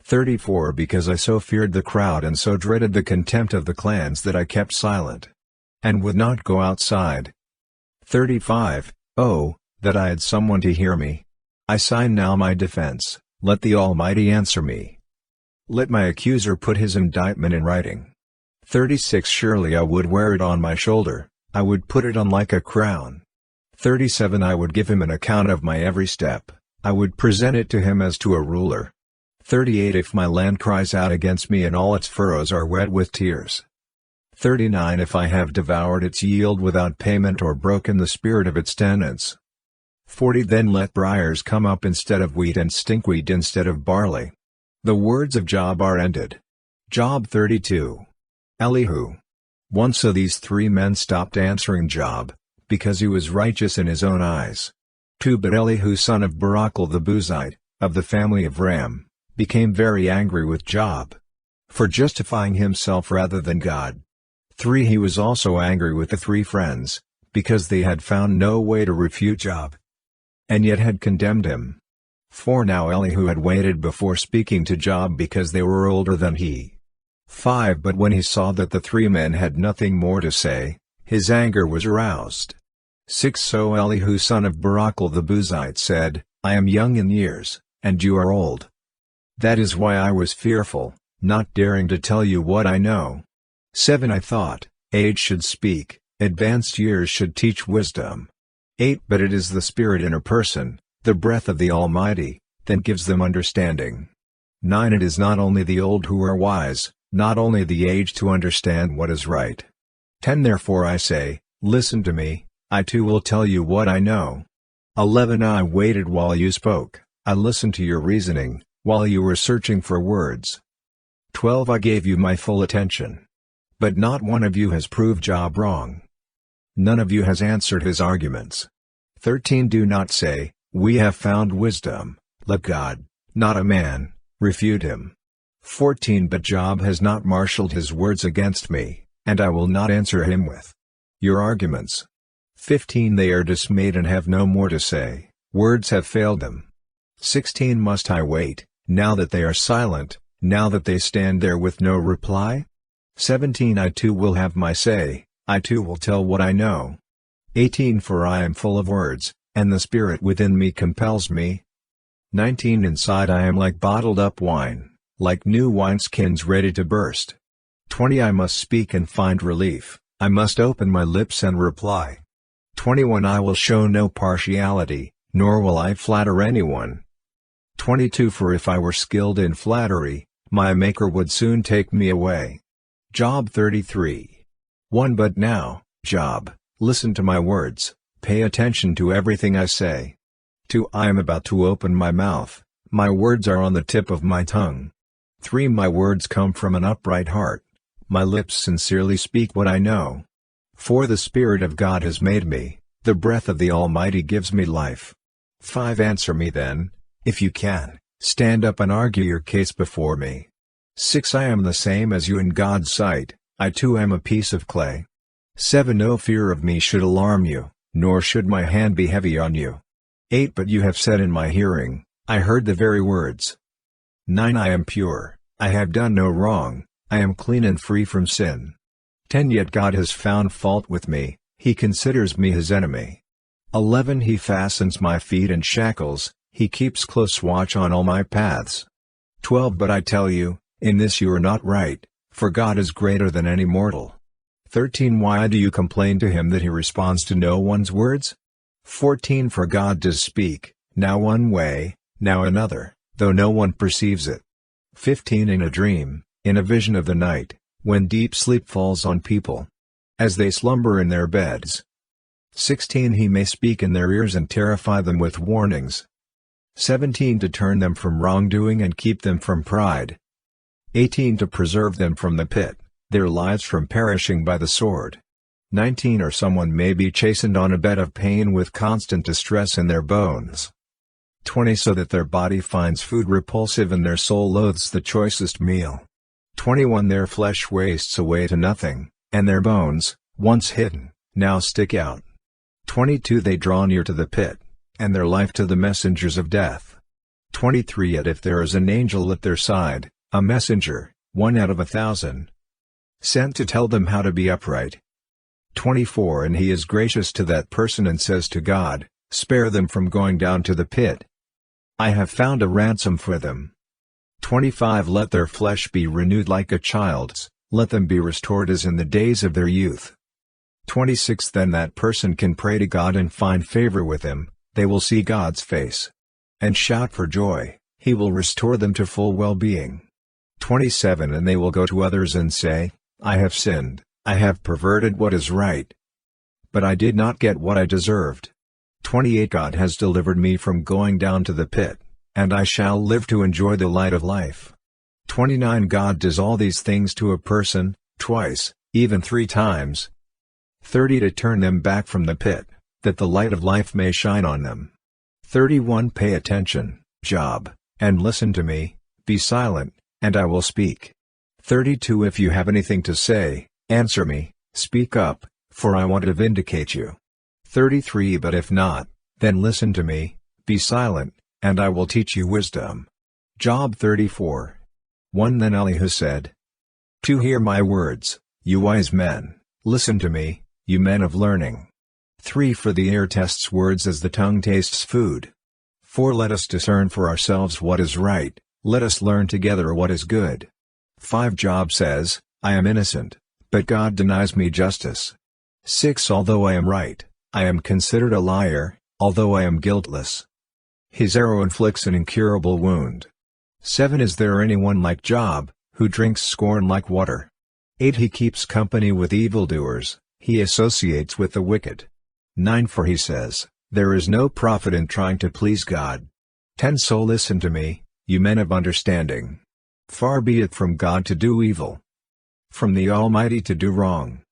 34 Because I so feared the crowd and so dreaded the contempt of the clans that I kept silent, and would not go outside. 35 Oh, that I had someone to hear me! I sign now my defense, let the Almighty answer me. Let my accuser put his indictment in writing. 36 Surely I would wear it on my shoulder, I would put it on like a crown. 37 I would give him an account of my every step, I would present it to him as to a ruler. 38 If my land cries out against me and all its furrows are wet with tears. 39 If I have devoured its yield without payment or broken the spirit of its tenants. 40 Then let briars come up instead of wheat and stinkweed instead of barley. The words of Job are ended. Job 32. Elihu. 1 So these three men stopped answering Job, because he was righteous in his own eyes. 2 But Elihu son of Barachel the Buzite, of the family of Ram, became very angry with Job, for justifying himself rather than God. 3 He was also angry with the three friends, because they had found no way to refute Job, and yet had condemned him. 4 Now Elihu had waited before speaking to Job because they were older than he. 5 But when he saw that the three men had nothing more to say, his anger was aroused. 6 So Elihu son of Barachel the Buzite said, I am young in years, and you are old. That is why I was fearful, not daring to tell you what I know. 7 I thought, age should speak, advanced years should teach wisdom. 8 But it is the Spirit in a person, the breath of the Almighty, that gives them understanding. 9 It is not only the old who are wise, not only the aged to understand what is right. 10 Therefore I say, listen to me, I too will tell you what I know. 11 I waited while you spoke, I listened to your reasoning, while you were searching for words. 12 I gave you my full attention. But not one of you has proved Job wrong. None of you has answered his arguments. 13 Do not say, we have found wisdom, let God, not a man, refute him. 14 But Job has not marshaled his words against me, and I will not answer him with your arguments. 15 They are dismayed and have no more to say, words have failed them. 16 Must I wait, now that they are silent, now that they stand there with no reply? 17 I too will have my say, I too will tell what I know. 18 For I am full of words, and the Spirit within me compels me. 19 Inside I am like bottled up wine, like new wineskins ready to burst. 20 I must speak and find relief, I must open my lips and reply. 21 I will show no partiality, nor will I flatter anyone. 22 For if I were skilled in flattery, my Maker would soon take me away. Job 33. 1 But now, Job, listen to my words, pay attention to everything I say. 2 I am about to open my mouth, my words are on the tip of my tongue. 3 My words come from an upright heart, my lips sincerely speak what I know. 4 The Spirit of God has made me, the breath of the Almighty gives me life. 5 Answer me then, if you can, stand up and argue your case before me. 6 I am the same as you in God's sight, I too am a piece of clay. 7 No fear of me should alarm you, nor should my hand be heavy on you. 8 But you have said in my hearing, I heard the very words. 9 I am pure, I have done no wrong, I am clean and free from sin. 10 Yet God has found fault with me, he considers me his enemy. 11 He fastens my feet in shackles, he keeps close watch on all my paths. 12 But I tell you, in this you are not right, for God is greater than any mortal. 13 Why do you complain to him that he responds to no one's words? 14 For God does speak, now one way, now another, though no one perceives it. 15 In a dream, in a vision of the night, when deep sleep falls on people, as they slumber in their beds. 16 He may speak in their ears and terrify them with warnings. 17 To turn them from wrongdoing and keep them from pride. 18 To preserve them from the pit, their lives from perishing by the sword. 19 Or someone may be chastened on a bed of pain with constant distress in their bones. 20 So that their body finds food repulsive and their soul loathes the choicest meal. 21 Their flesh wastes away to nothing, and their bones, once hidden, now stick out. 22 They draw near to the pit, and their life to the messengers of death. 23 Yet if there is an angel at their side, a messenger, 1 out of 1,000, sent to tell them how to be upright. 24 And he is gracious to that person and says to God, spare them from going down to the pit. I have found a ransom for them. 25 Let their flesh be renewed like a child's, let them be restored as in the days of their youth. 26 Then that person can pray to God and find favor with him, they will see God's face and shout for joy, he will restore them to full well-being. 27 And they will go to others and say, I have sinned, I have perverted what is right, but I did not get what I deserved. 28 God has delivered me from going down to the pit, and I shall live to enjoy the light of life. 29 God does all these things to a person, twice, even 3 times. 30 To turn them back from the pit, that the light of life may shine on them. 31 Pay attention, Job, and listen to me, be silent, and I will speak. 32 If you have anything to say, answer me, speak up, for I want to vindicate you. 33 But if not, then listen to me, be silent, and I will teach you wisdom. Job 34. 1 Then Elihu said, 2 Hear my words, you wise men, listen to me, you men of learning. 3 For the ear tests words as the tongue tastes food. 4 Let us discern for ourselves what is right, let us learn together what is good. 5 Job says, I am innocent, but God denies me justice. 6 Although I am right, I am considered a liar, although I am guiltless. His arrow inflicts an incurable wound. 7 Is there anyone like Job, who drinks scorn like water? 8 He keeps company with evildoers, he associates with the wicked. 9 For he says, there is no profit in trying to please God. 10 So listen to me, you men of understanding. Far be it from God to do evil, from the Almighty to do wrong.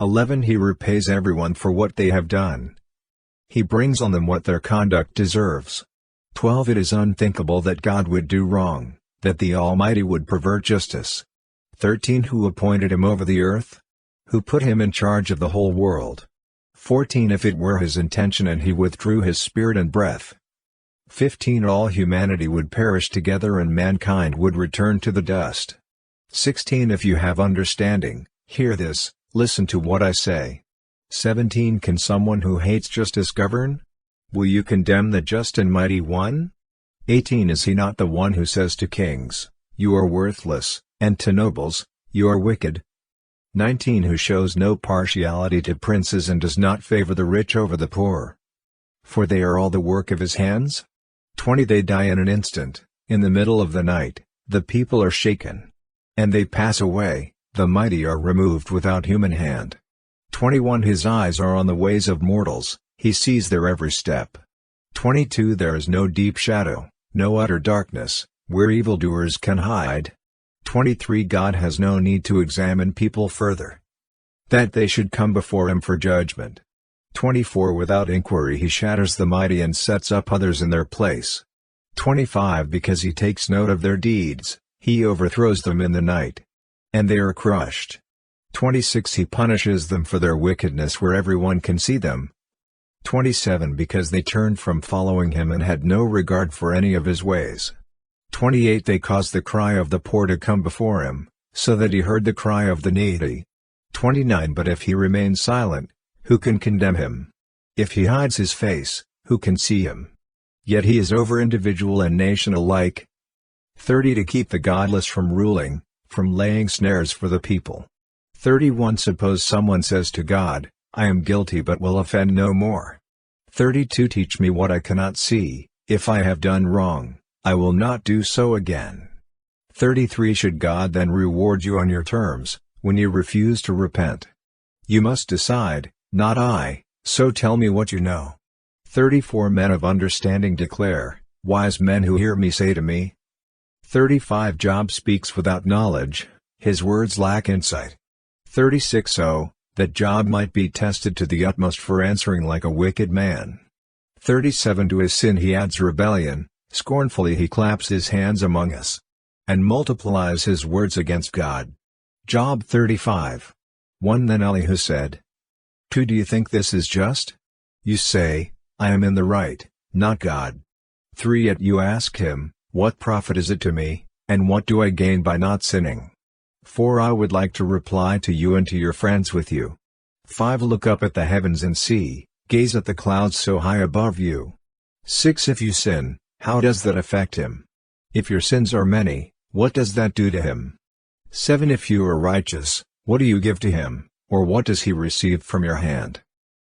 11 He repays everyone for what they have done. He brings on them what their conduct deserves. 12 It is unthinkable that God would do wrong, that the Almighty would pervert justice. 13 Who appointed him over the earth? Who put him in charge of the whole world? 14 If it were his intention and he withdrew his spirit and breath. 15 All humanity would perish together and mankind would return to the dust. 16 If you have understanding, hear this, listen to what I say. 17 Can someone who hates justice govern? Will you condemn the just and mighty one? 18 Is he not the one who says to kings, you are worthless, and to nobles, you are wicked? 19 Who shows no partiality to princes and does not favor the rich over the poor? For they are all the work of his hands? 20 They die in an instant, in the middle of the night, the people are shaken. And they pass away, the mighty are removed without human hand. 21 His eyes are on the ways of mortals, he sees their every step. 22 There is no deep shadow, no utter darkness, where evildoers can hide. 23 God has no need to examine people further, that they should come before him for judgment. 24 Without inquiry he shatters the mighty and sets up others in their place. 25 Because he takes note of their deeds, he overthrows them in the night, and they are crushed. 26 He punishes them for their wickedness where everyone can see them. 27 Because they turned from following him and had no regard for any of his ways. 28 They caused the cry of the poor to come before him, so that he heard the cry of the needy. 29 But if he remains silent, who can condemn him? If he hides his face, who can see him? Yet he is over individual and nation alike. 30 To keep the godless from ruling, from laying snares for the people. 31 Suppose someone says to God, I am guilty but will offend no more. 32 Teach me what I cannot see, if I have done wrong, I will not do so again. 33 Should God then reward you on your terms, when you refuse to repent? You must decide, not I, so tell me what you know. 34 Men of understanding declare, wise men who hear me say to me. 35 Job speaks without knowledge, his words lack insight. 36 Oh, that Job might be tested to the utmost for answering like a wicked man. 37 To his sin he adds rebellion, scornfully he claps his hands among us, and multiplies his words against God. Job 35. 1 Then Elihu said, 2 Do you think this is just? You say, I am in the right, not God. 3 Yet you ask him, what profit is it to me, and what do I gain by not sinning? 4 I would like to reply to you and to your friends with you. 5 Look up at the heavens and see, gaze at the clouds so high above you. 6 If you sin, how does that affect him? If your sins are many, what does that do to him? 7 If you are righteous, what do you give to him, or what does he receive from your hand?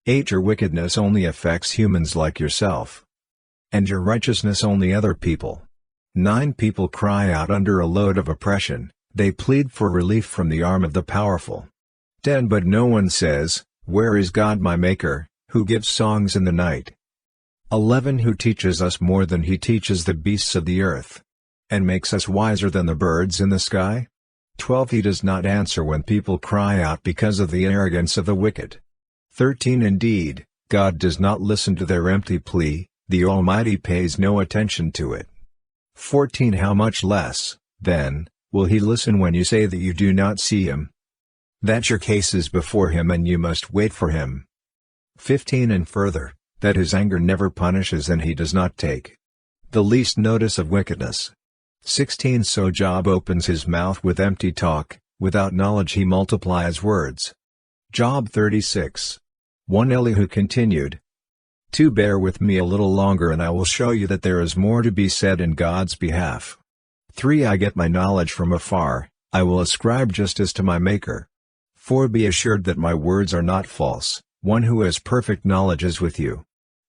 8 Your wickedness only affects humans like yourself, and your righteousness only other people. 9 People cry out under a load of oppression, they plead for relief from the arm of the powerful. 10 But no one says, where is God my Maker, who gives songs in the night? 11 Who teaches us more than he teaches the beasts of the earth? And makes us wiser than the birds in the sky? 12 He does not answer when people cry out because of the arrogance of the wicked. 13 Indeed, God does not listen to their empty plea, the Almighty pays no attention to it. 14 How much less, then, will he listen when you say that you do not see him? That your case is before him and you must wait for him. 15 And further, that his anger never punishes and he does not take the least notice of wickedness. 16 So Job opens his mouth with empty talk, without knowledge he multiplies words. Job 36. 1 Elihu continued, 2 Bear with me a little longer and I will show you that there is more to be said in God's behalf. 3 I get my knowledge from afar, I will ascribe justice to my Maker. 4 Be assured that my words are not false, one who has perfect knowledge is with you.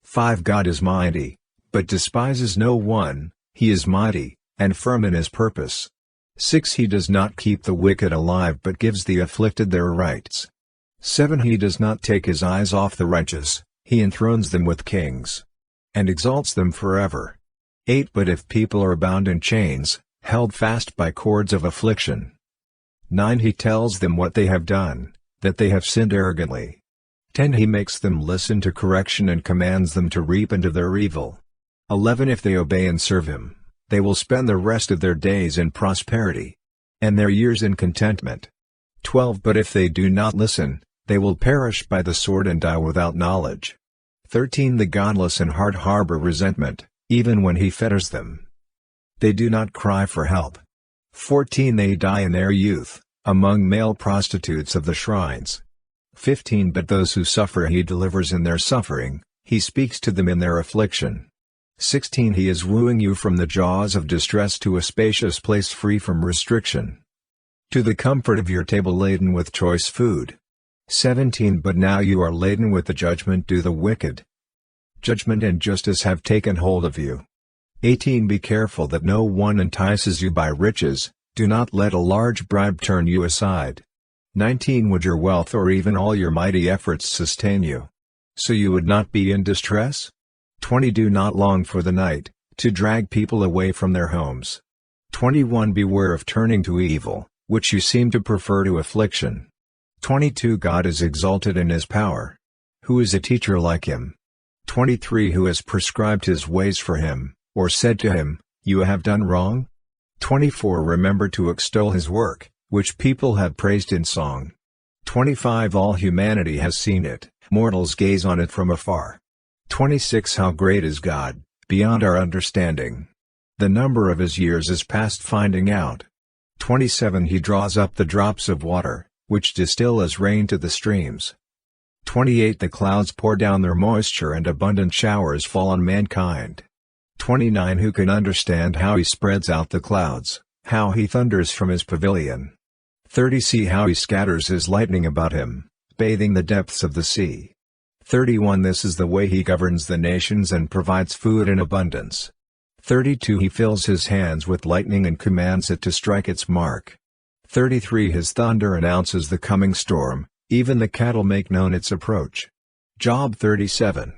5 God is mighty, but despises no one, he is mighty, and firm in his purpose. 6 He does not keep the wicked alive but gives the afflicted their rights. 7 He does not take his eyes off the righteous, he enthrones them with kings, and exalts them forever. 8 But if people are bound in chains, held fast by cords of affliction. 9 He tells them what they have done, that they have sinned arrogantly. 10 He makes them listen to correction and commands them to repent of their evil. 11 If they obey and serve him, they will spend the rest of their days in prosperity, and their years in contentment. 12 But if they do not listen, they will perish by the sword and die without knowledge. 13 The godless in heart harbor resentment, even when he fetters them. They do not cry for help. 14 They die in their youth, among male prostitutes of the shrines. 15 But those who suffer he delivers in their suffering, he speaks to them in their affliction. 16 He is wooing you from the jaws of distress to a spacious place free from restriction, to the comfort of your table laden with choice food. 17 But now you are laden with the judgment due the wicked. Judgment and justice have taken hold of you. 18 Be careful that no one entices you by riches, do not let a large bribe turn you aside. 19 Would your wealth or even all your mighty efforts sustain you, so you would not be in distress? 20 Do not long for the night, to drag people away from their homes. 21 Beware of turning to evil, which you seem to prefer to affliction. 22 God is exalted in his power. Who is a teacher like him? 23 Who has prescribed his ways for him, or said to him, you have done wrong? 24 Remember to extol his work, which people have praised in song. 25 All humanity has seen it, mortals gaze on it from afar. 26 How great is God, beyond our understanding. The number of his years is past finding out. 27 He draws up the drops of water, which distill as rain to the streams. 28 The clouds pour down their moisture and abundant showers fall on mankind. 29 Who can understand how he spreads out the clouds, how he thunders from his pavilion? 30 See how he scatters his lightning about him, bathing the depths of the sea. 31 This is the way he governs the nations and provides food in abundance. 32 He fills his hands with lightning and commands it to strike its mark. 33 His thunder announces the coming storm, even the cattle make known its approach. Job 37.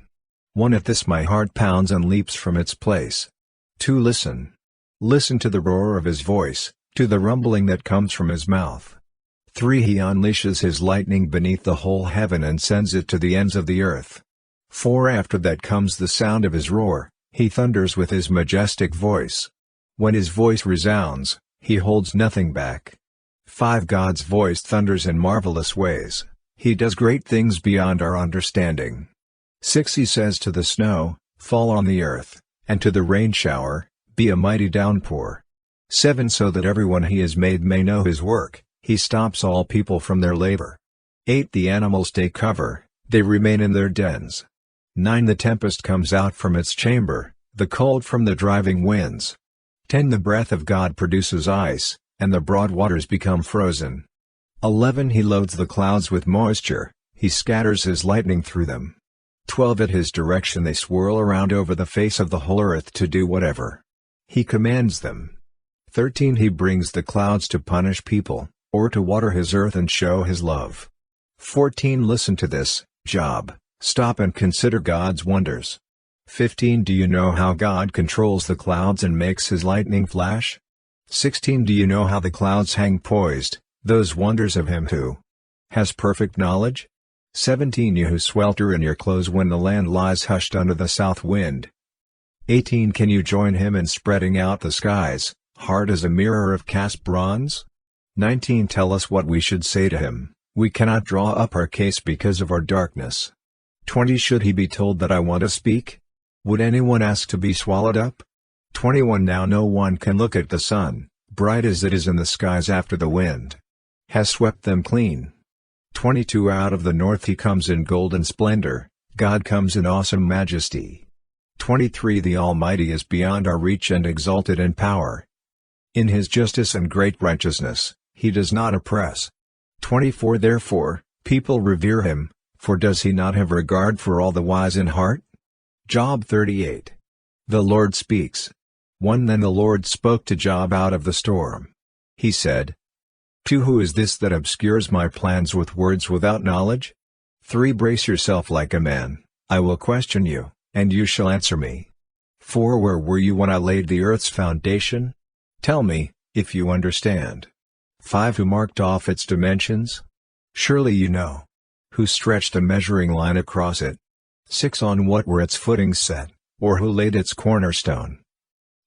1 At this my heart pounds and leaps from its place. 2 Listen. Listen to the roar of his voice, to the rumbling that comes from his mouth. 3 He unleashes his lightning beneath the whole heaven and sends it to the ends of the earth. 4 After that comes the sound of his roar, he thunders with his majestic voice. When his voice resounds, he holds nothing back. 5 God's voice thunders in marvelous ways, he does great things beyond our understanding. 6 He says to the snow, fall on the earth, and to the rain shower, be a mighty downpour. 7 So that everyone he has made may know his work, he stops all people from their labor. 8 The animals take cover, they remain in their dens. 9 The tempest comes out from its chamber, the cold from the driving winds. 10 The breath of God produces ice, and the broad waters become frozen. 11 He loads the clouds with moisture, he scatters his lightning through them. 12 At his direction they swirl around over the face of the whole earth to do whatever he commands them. 13 He brings the clouds to punish people, or to water his earth and show his love. 14 Listen to this, Job, stop and consider God's wonders. 15 Do you know how God controls the clouds and makes his lightning flash? 16 Do you know how the clouds hang poised, those wonders of him who has perfect knowledge? 17 You who swelter in your clothes when the land lies hushed under the south wind. 18 Can you join him in spreading out the skies, hard as a mirror of cast bronze? 19 Tell us what we should say to him, we cannot draw up our case because of our darkness. 20 Should he be told that I want to speak? Would anyone ask to be swallowed up? 21 Now no one can look at the sun, bright as it is in the skies after the wind has swept them clean. 22 Out of the north he comes in golden splendor, God comes in awesome majesty. 23 The Almighty is beyond our reach and exalted in power. In his justice and great righteousness, he does not oppress. 24 Therefore, people revere him, for does he not have regard for all the wise in heart? Job 38. The Lord speaks. 1 Then the Lord spoke to Job out of the storm. He said, 2 Who is this that obscures my plans with words without knowledge? 3 Brace yourself like a man, I will question you, and you shall answer me. 4 Where were you when I laid the earth's foundation? Tell me, if you understand. 5 Who marked off its dimensions? Surely you know. Who stretched a measuring line across it? 6 On what were its footings set, or who laid its cornerstone?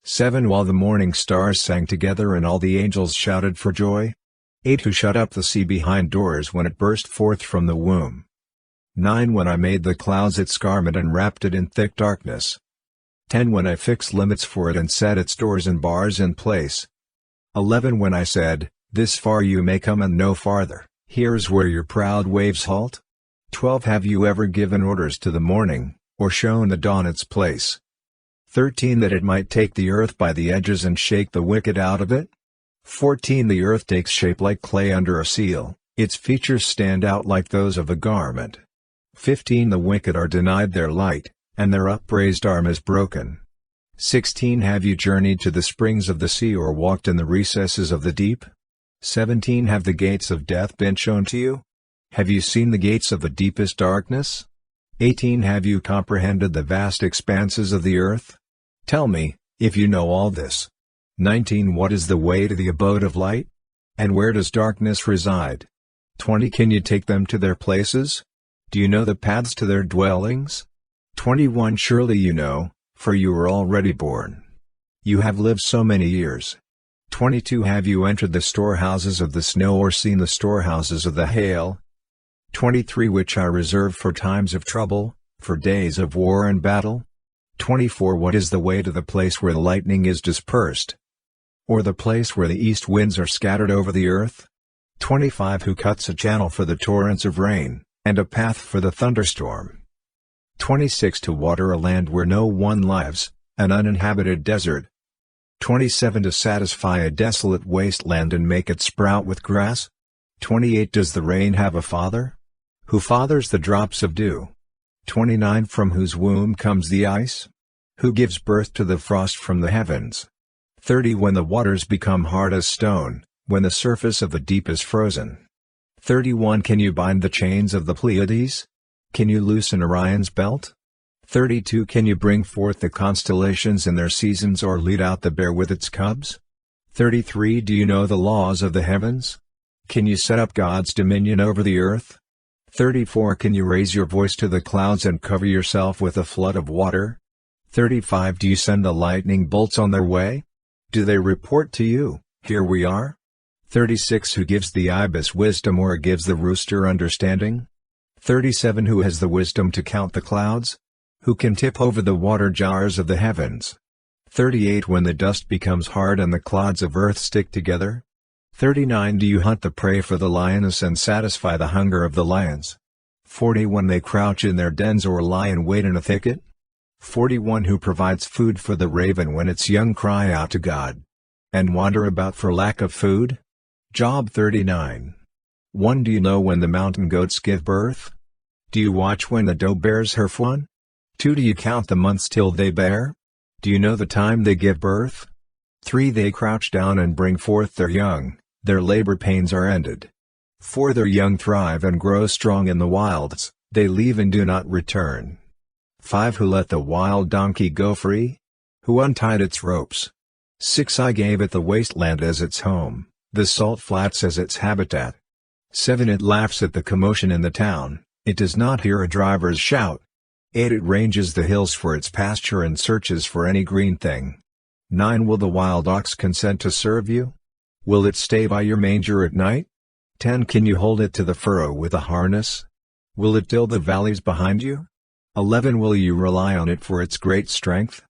7 While the morning stars sang together and all the angels shouted for joy? 8 Who shut up the sea behind doors when it burst forth from the womb? 9 When I made the clouds its garment and wrapped it in thick darkness? 10 When I fixed limits for it and set its doors and bars in place? 11 When I said, this far you may come and no farther, here's where your proud waves halt? 12 Have you ever given orders to the morning, or shown the dawn its place? 13 That it might take the earth by the edges and shake the wicked out of it? 14 The earth takes shape like clay under a seal, its features stand out like those of a garment. 15 The wicked are denied their light, and their upraised arm is broken. 16 Have you journeyed to the springs of the sea or walked in the recesses of the deep? 17 Have the gates of death been shown to you? Have you seen the gates of the deepest darkness? 18 Have you comprehended the vast expanses of the earth? Tell me, if you know all this. 19 What is the way to the abode of light? And where does darkness reside? 20 Can you take them to their places? Do you know the paths to their dwellings? 21 Surely you know, for you were already born. You have lived so many years. 22 Have you entered the storehouses of the snow or seen the storehouses of the hail? 23 Which I reserve for times of trouble, for days of war and battle? 24 What is the way to the place where the lightning is dispersed? Or the place where the east winds are scattered over the earth? 25 Who cuts a channel for the torrents of rain, and a path for the thunderstorm? 26 To water a land where no one lives, an uninhabited desert? 27 To satisfy a desolate wasteland and make it sprout with grass? 28 Does the rain have a father? Who fathers the drops of dew? 29 From whose womb comes the ice? Who gives birth to the frost from the heavens? 30 When the waters become hard as stone, when the surface of the deep is frozen? 31 Can you bind the chains of the Pleiades? Can you loosen Orion's belt? 32 Can you bring forth the constellations in their seasons or lead out the bear with its cubs? 33 Do you know the laws of the heavens? Can you set up God's dominion over the earth? 34 Can you raise your voice to the clouds and cover yourself with a flood of water? 35 Do you send the lightning bolts on their way? Do they report to you, here we are? 36 Who gives the ibis wisdom or gives the rooster understanding? 37 Who has the wisdom to count the clouds? Who can tip over the water jars of the heavens? 38 When the dust becomes hard and the clods of earth stick together? 39 Do you hunt the prey for the lioness and satisfy the hunger of the lions? 40 When they crouch in their dens or lie in wait in a thicket? 41 Who provides food for the raven when its young cry out to God, and wander about for lack of food? Job 39. 1 Do you know when the mountain goats give birth? Do you watch when the doe bears her fawn? 2 Do you count the months till they bear? Do you know the time they give birth? 3 They crouch down and bring forth their young, their labor pains are ended. 4 Their young thrive and grow strong in the wilds, they leave and do not return. 5. Who let the wild donkey go free? Who untied its ropes? 6. I gave it the wasteland as its home, the salt flats as its habitat. 7. It laughs at the commotion in the town, it does not hear a driver's shout. 8. It ranges the hills for its pasture and searches for any green thing. 9. Will the wild ox consent to serve you? Will it stay by your manger at night? 10. Can you hold it to the furrow with a harness? Will it till the valleys behind you? 11. Will you rely on it for its great strength?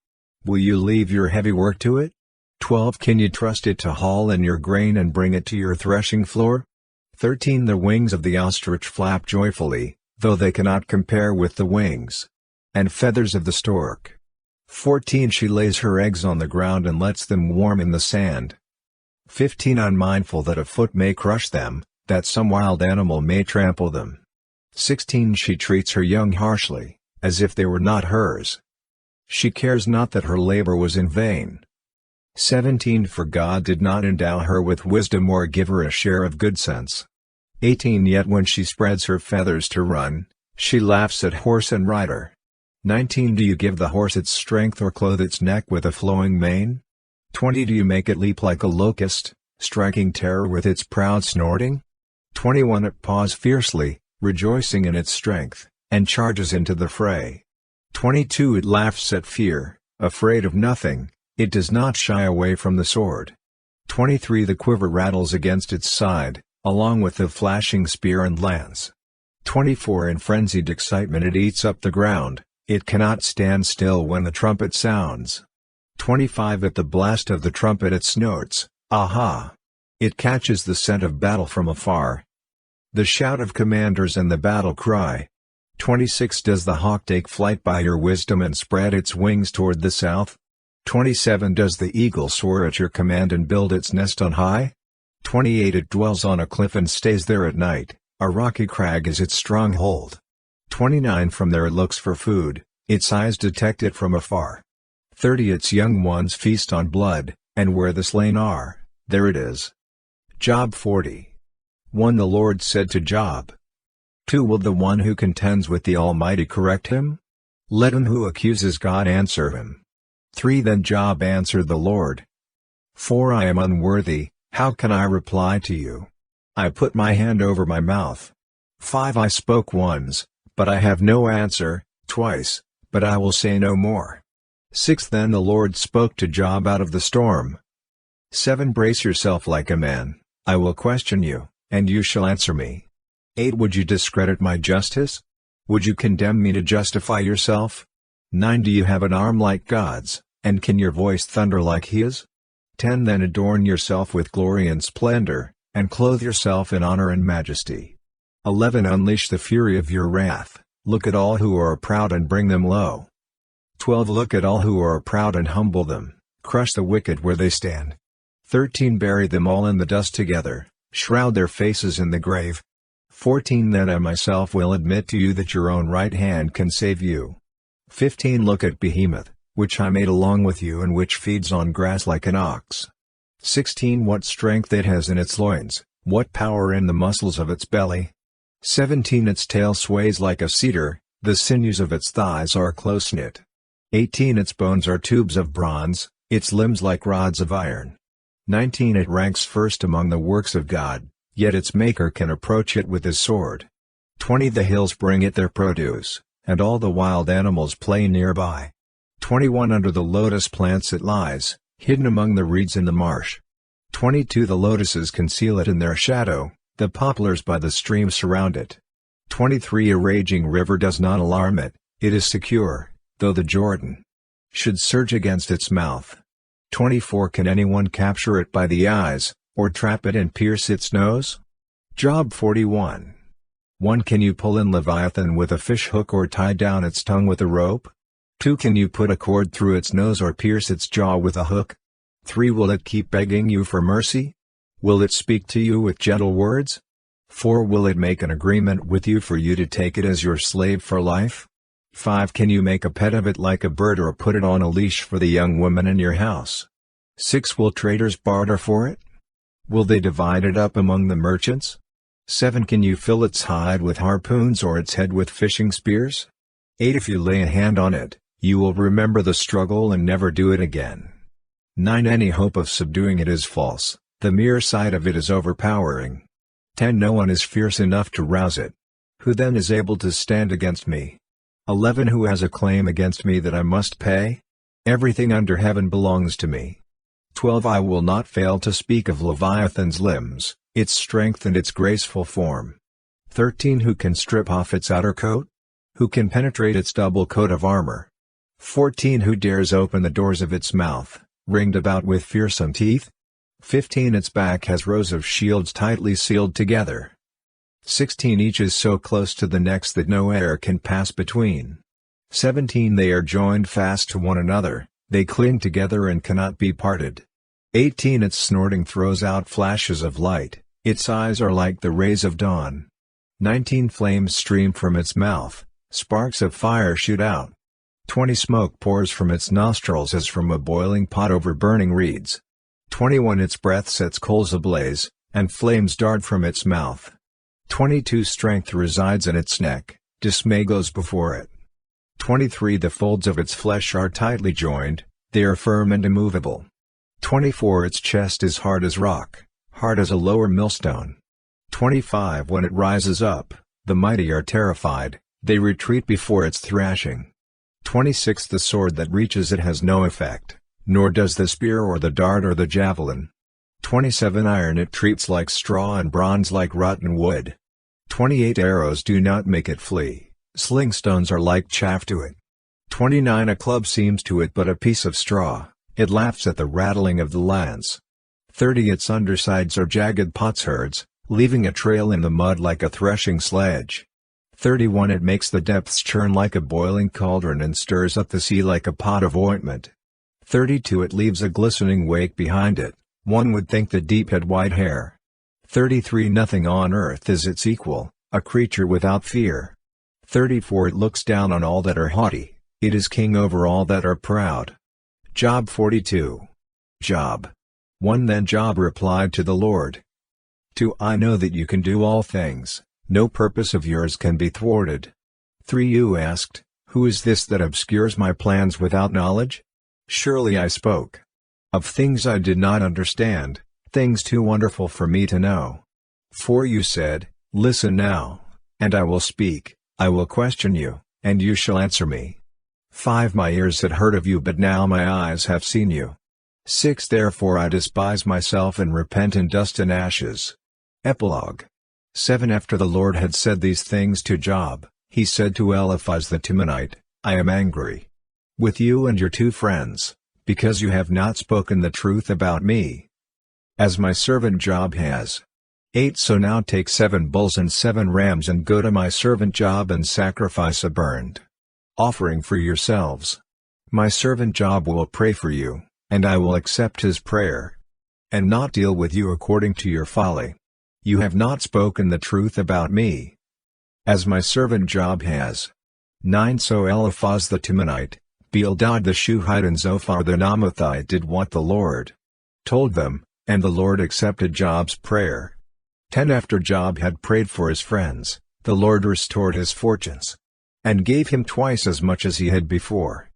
Will you leave your heavy work to it? 12. Can you trust it to haul in your grain and bring it to your threshing floor? 13. The wings of the ostrich flap joyfully, though they cannot compare with the wings and feathers of the stork. 14. She lays her eggs on the ground and lets them warm in the sand. 15. Unmindful that a foot may crush them, that some wild animal may trample them. 16. She treats her young harshly, as if they were not hers. She cares not that her labor was in vain. 17. For God did not endow her with wisdom or give her a share of good sense. 18. Yet when she spreads her feathers to run, she laughs at horse and rider. 19. Do you give the horse its strength or clothe its neck with a flowing mane? 20. Do you make it leap like a locust, striking terror with its proud snorting? 21. It paws fiercely, rejoicing in its strength, and charges into the fray. 22. It laughs at fear, afraid of nothing, it does not shy away from the sword. 23. The quiver rattles against its side, along with the flashing spear and lance. 24. In frenzied excitement it eats up the ground, it cannot stand still when the trumpet sounds. 25. At the blast of the trumpet it snorts, aha! It catches the scent of battle from afar. The shout of commanders and the battle cry. 26. Does the hawk take flight by your wisdom and spread its wings toward the south? 27. Does the eagle soar at your command and build its nest on high? 28. It dwells on a cliff and stays there at night, a rocky crag is its stronghold. 29. From there it looks for food, its eyes detect it from afar. 30. Its young ones feast on blood, and where the slain are, there it is. Job 40. 1. The Lord said to Job. 2. Will the one who contends with the Almighty correct him? Let him who accuses God answer him. 3. Then Job answered the Lord. 4. I am unworthy, how can I reply to you? I put my hand over my mouth. 5. I spoke once, but I have no answer, twice, but I will say no more. 6. Then the Lord spoke to Job out of the storm. 7. Brace yourself like a man, I will question you, and you shall answer me. 8. Would you discredit my justice? Would you condemn me to justify yourself? 9. Do you have an arm like God's, and can your voice thunder like His? 10. Then adorn yourself with glory and splendor, and clothe yourself in honor and majesty. 11. Unleash the fury of your wrath, look at all who are proud and bring them low. 12. Look at all who are proud and humble them, crush the wicked where they stand. 13. Bury them all in the dust together, shroud their faces in the grave. 14. Then I myself will admit to you that your own right hand can save you. 15. Look at Behemoth, which I made along with you and which feeds on grass like an ox. 16. What strength it has in its loins, what power in the muscles of its belly. 17. Its tail sways like a cedar, the sinews of its thighs are close-knit. 18. Its bones are tubes of bronze, its limbs like rods of iron. 19. It ranks first among the works of God, yet its maker can approach it with his sword. 20. The hills bring it their produce, and all the wild animals play nearby. 21. Under the lotus plants it lies, hidden among the reeds in the marsh. 22. The lotuses conceal it in their shadow, the poplars by the stream surround it. 23. A raging river does not alarm it, it is secure, though the Jordan should surge against its mouth. 24. Can anyone capture it by the eyes, or trap it and pierce its nose? Job 41. 1. Can you pull in Leviathan with a fish hook or tie down its tongue with a rope? 2. Can you put a cord through its nose or pierce its jaw with a hook? 3. Will it keep begging you for mercy? Will it speak to you with gentle words? 4. Will it make an agreement with you for you to take it as your slave for life? 5. Can you make a pet of it like a bird or put it on a leash for the young woman in your house? 6. Will traders barter for it? Will they divide it up among the merchants? 7. Can you fill its hide with harpoons or its head with fishing spears? 8 If you lay a hand on it, you will remember the struggle and never do it again. 9 Any hope of subduing it is false, the mere sight of it is overpowering. 10 No one is fierce enough to rouse it. Who then is able to stand against me? 11 Who has a claim against me that I must pay? Everything under heaven belongs to me. 12 I will not fail to speak of Leviathan's limbs, its strength and its graceful form. 13 Who can strip off its outer coat? Who can penetrate its double coat of armor? 14 Who dares open the doors of its mouth, ringed about with fearsome teeth? 15 Its back has rows of shields tightly sealed together. 16 Each is so close to the next that no air can pass between. 17 They are joined fast to one another, they cling together and cannot be parted. 18 Its snorting throws out flashes of light, its eyes are like the rays of dawn. 19 Flames stream from its mouth, sparks of fire shoot out. 20 Smoke pours from its nostrils as from a boiling pot over burning reeds. 21 Its breath sets coals ablaze, and flames dart from its mouth. 22 Strength resides in its neck, dismay goes before it. 23 The folds of its flesh are tightly joined, they are firm and immovable. 24 Its chest is hard as rock, hard as a lower millstone. 25 When it rises up, the mighty are terrified, they retreat before its thrashing. 26 The sword that reaches it has no effect, nor does the spear or the dart or the javelin. 27 Iron it treats like straw and bronze like rotten wood. 28 Arrows do not make it flee, slingstones are like chaff to it. 29 A club seems to it but a piece of straw, it laughs at the rattling of the lance. 30 Its undersides are jagged potsherds, leaving a trail in the mud like a threshing sledge. 31 It makes the depths churn like a boiling cauldron and stirs up the sea like a pot of ointment. 32 It leaves a glistening wake behind it, one would think the deep had white hair. 33 Nothing on earth is its equal, a creature without fear. 34 It looks down on all that are haughty, it is king over all that are proud. Job 42. Job 1 Then Job replied to the Lord. 2 I know that you can do all things, no purpose of yours can be thwarted. 3 You asked, who is this that obscures my plans without knowledge? Surely I spoke of things I did not understand, things too wonderful for me to know. 4 You said, listen now, and I will speak, I will question you, and you shall answer me. 5 My ears had heard of you but now my eyes have seen you. 6 Therefore I despise myself and repent in dust and ashes. Epilogue 7 After the Lord had said these things to Job, he said to Eliphaz the Temanite, I am angry with you and your 2 friends, because you have not spoken the truth about me, as my servant Job has. 8 So now take 7 bulls and 7 rams and go to my servant Job and sacrifice a burnt offering for yourselves. My servant Job will pray for you, and I will accept his prayer, and not deal with you according to your folly. You have not spoken the truth about me, as my servant Job has. 9 So Eliphaz the Temanite, Bildad the Shuhite and Zophar the Naamathite did what the Lord told them, and the Lord accepted Job's prayer. 10 After Job had prayed for his friends, the Lord restored his fortunes, and gave him twice as much as he had before.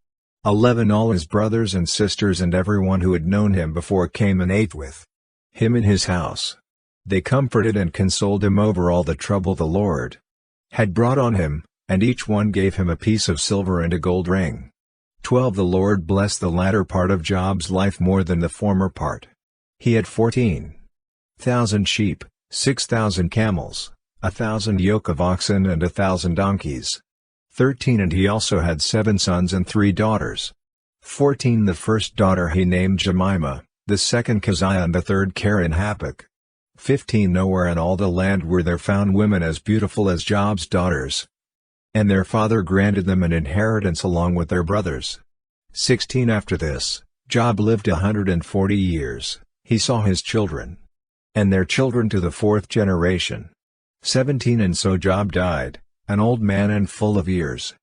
11 All his brothers and sisters and everyone who had known him before came and ate with him in his house. They comforted and consoled him over all the trouble the Lord had brought on him, and each one gave him a piece of silver and a gold ring. 12 The Lord blessed the latter part of Job's life more than the former part. He had 14,000 sheep, 6,000 camels, 1,000 yoke of oxen and 1,000 donkeys. 13 And he also had 7 sons and 3 daughters. 14 The first daughter he named Jemimah, the second Keziah and the third Karen-Happuch. 15 Nowhere in all the land were there found women as beautiful as Job's daughters, and their father granted them an inheritance along with their brothers. 16 After this, Job lived 140 years, he saw his children, and their children to the 4th generation. 17 And so Job died, an old man and full of years.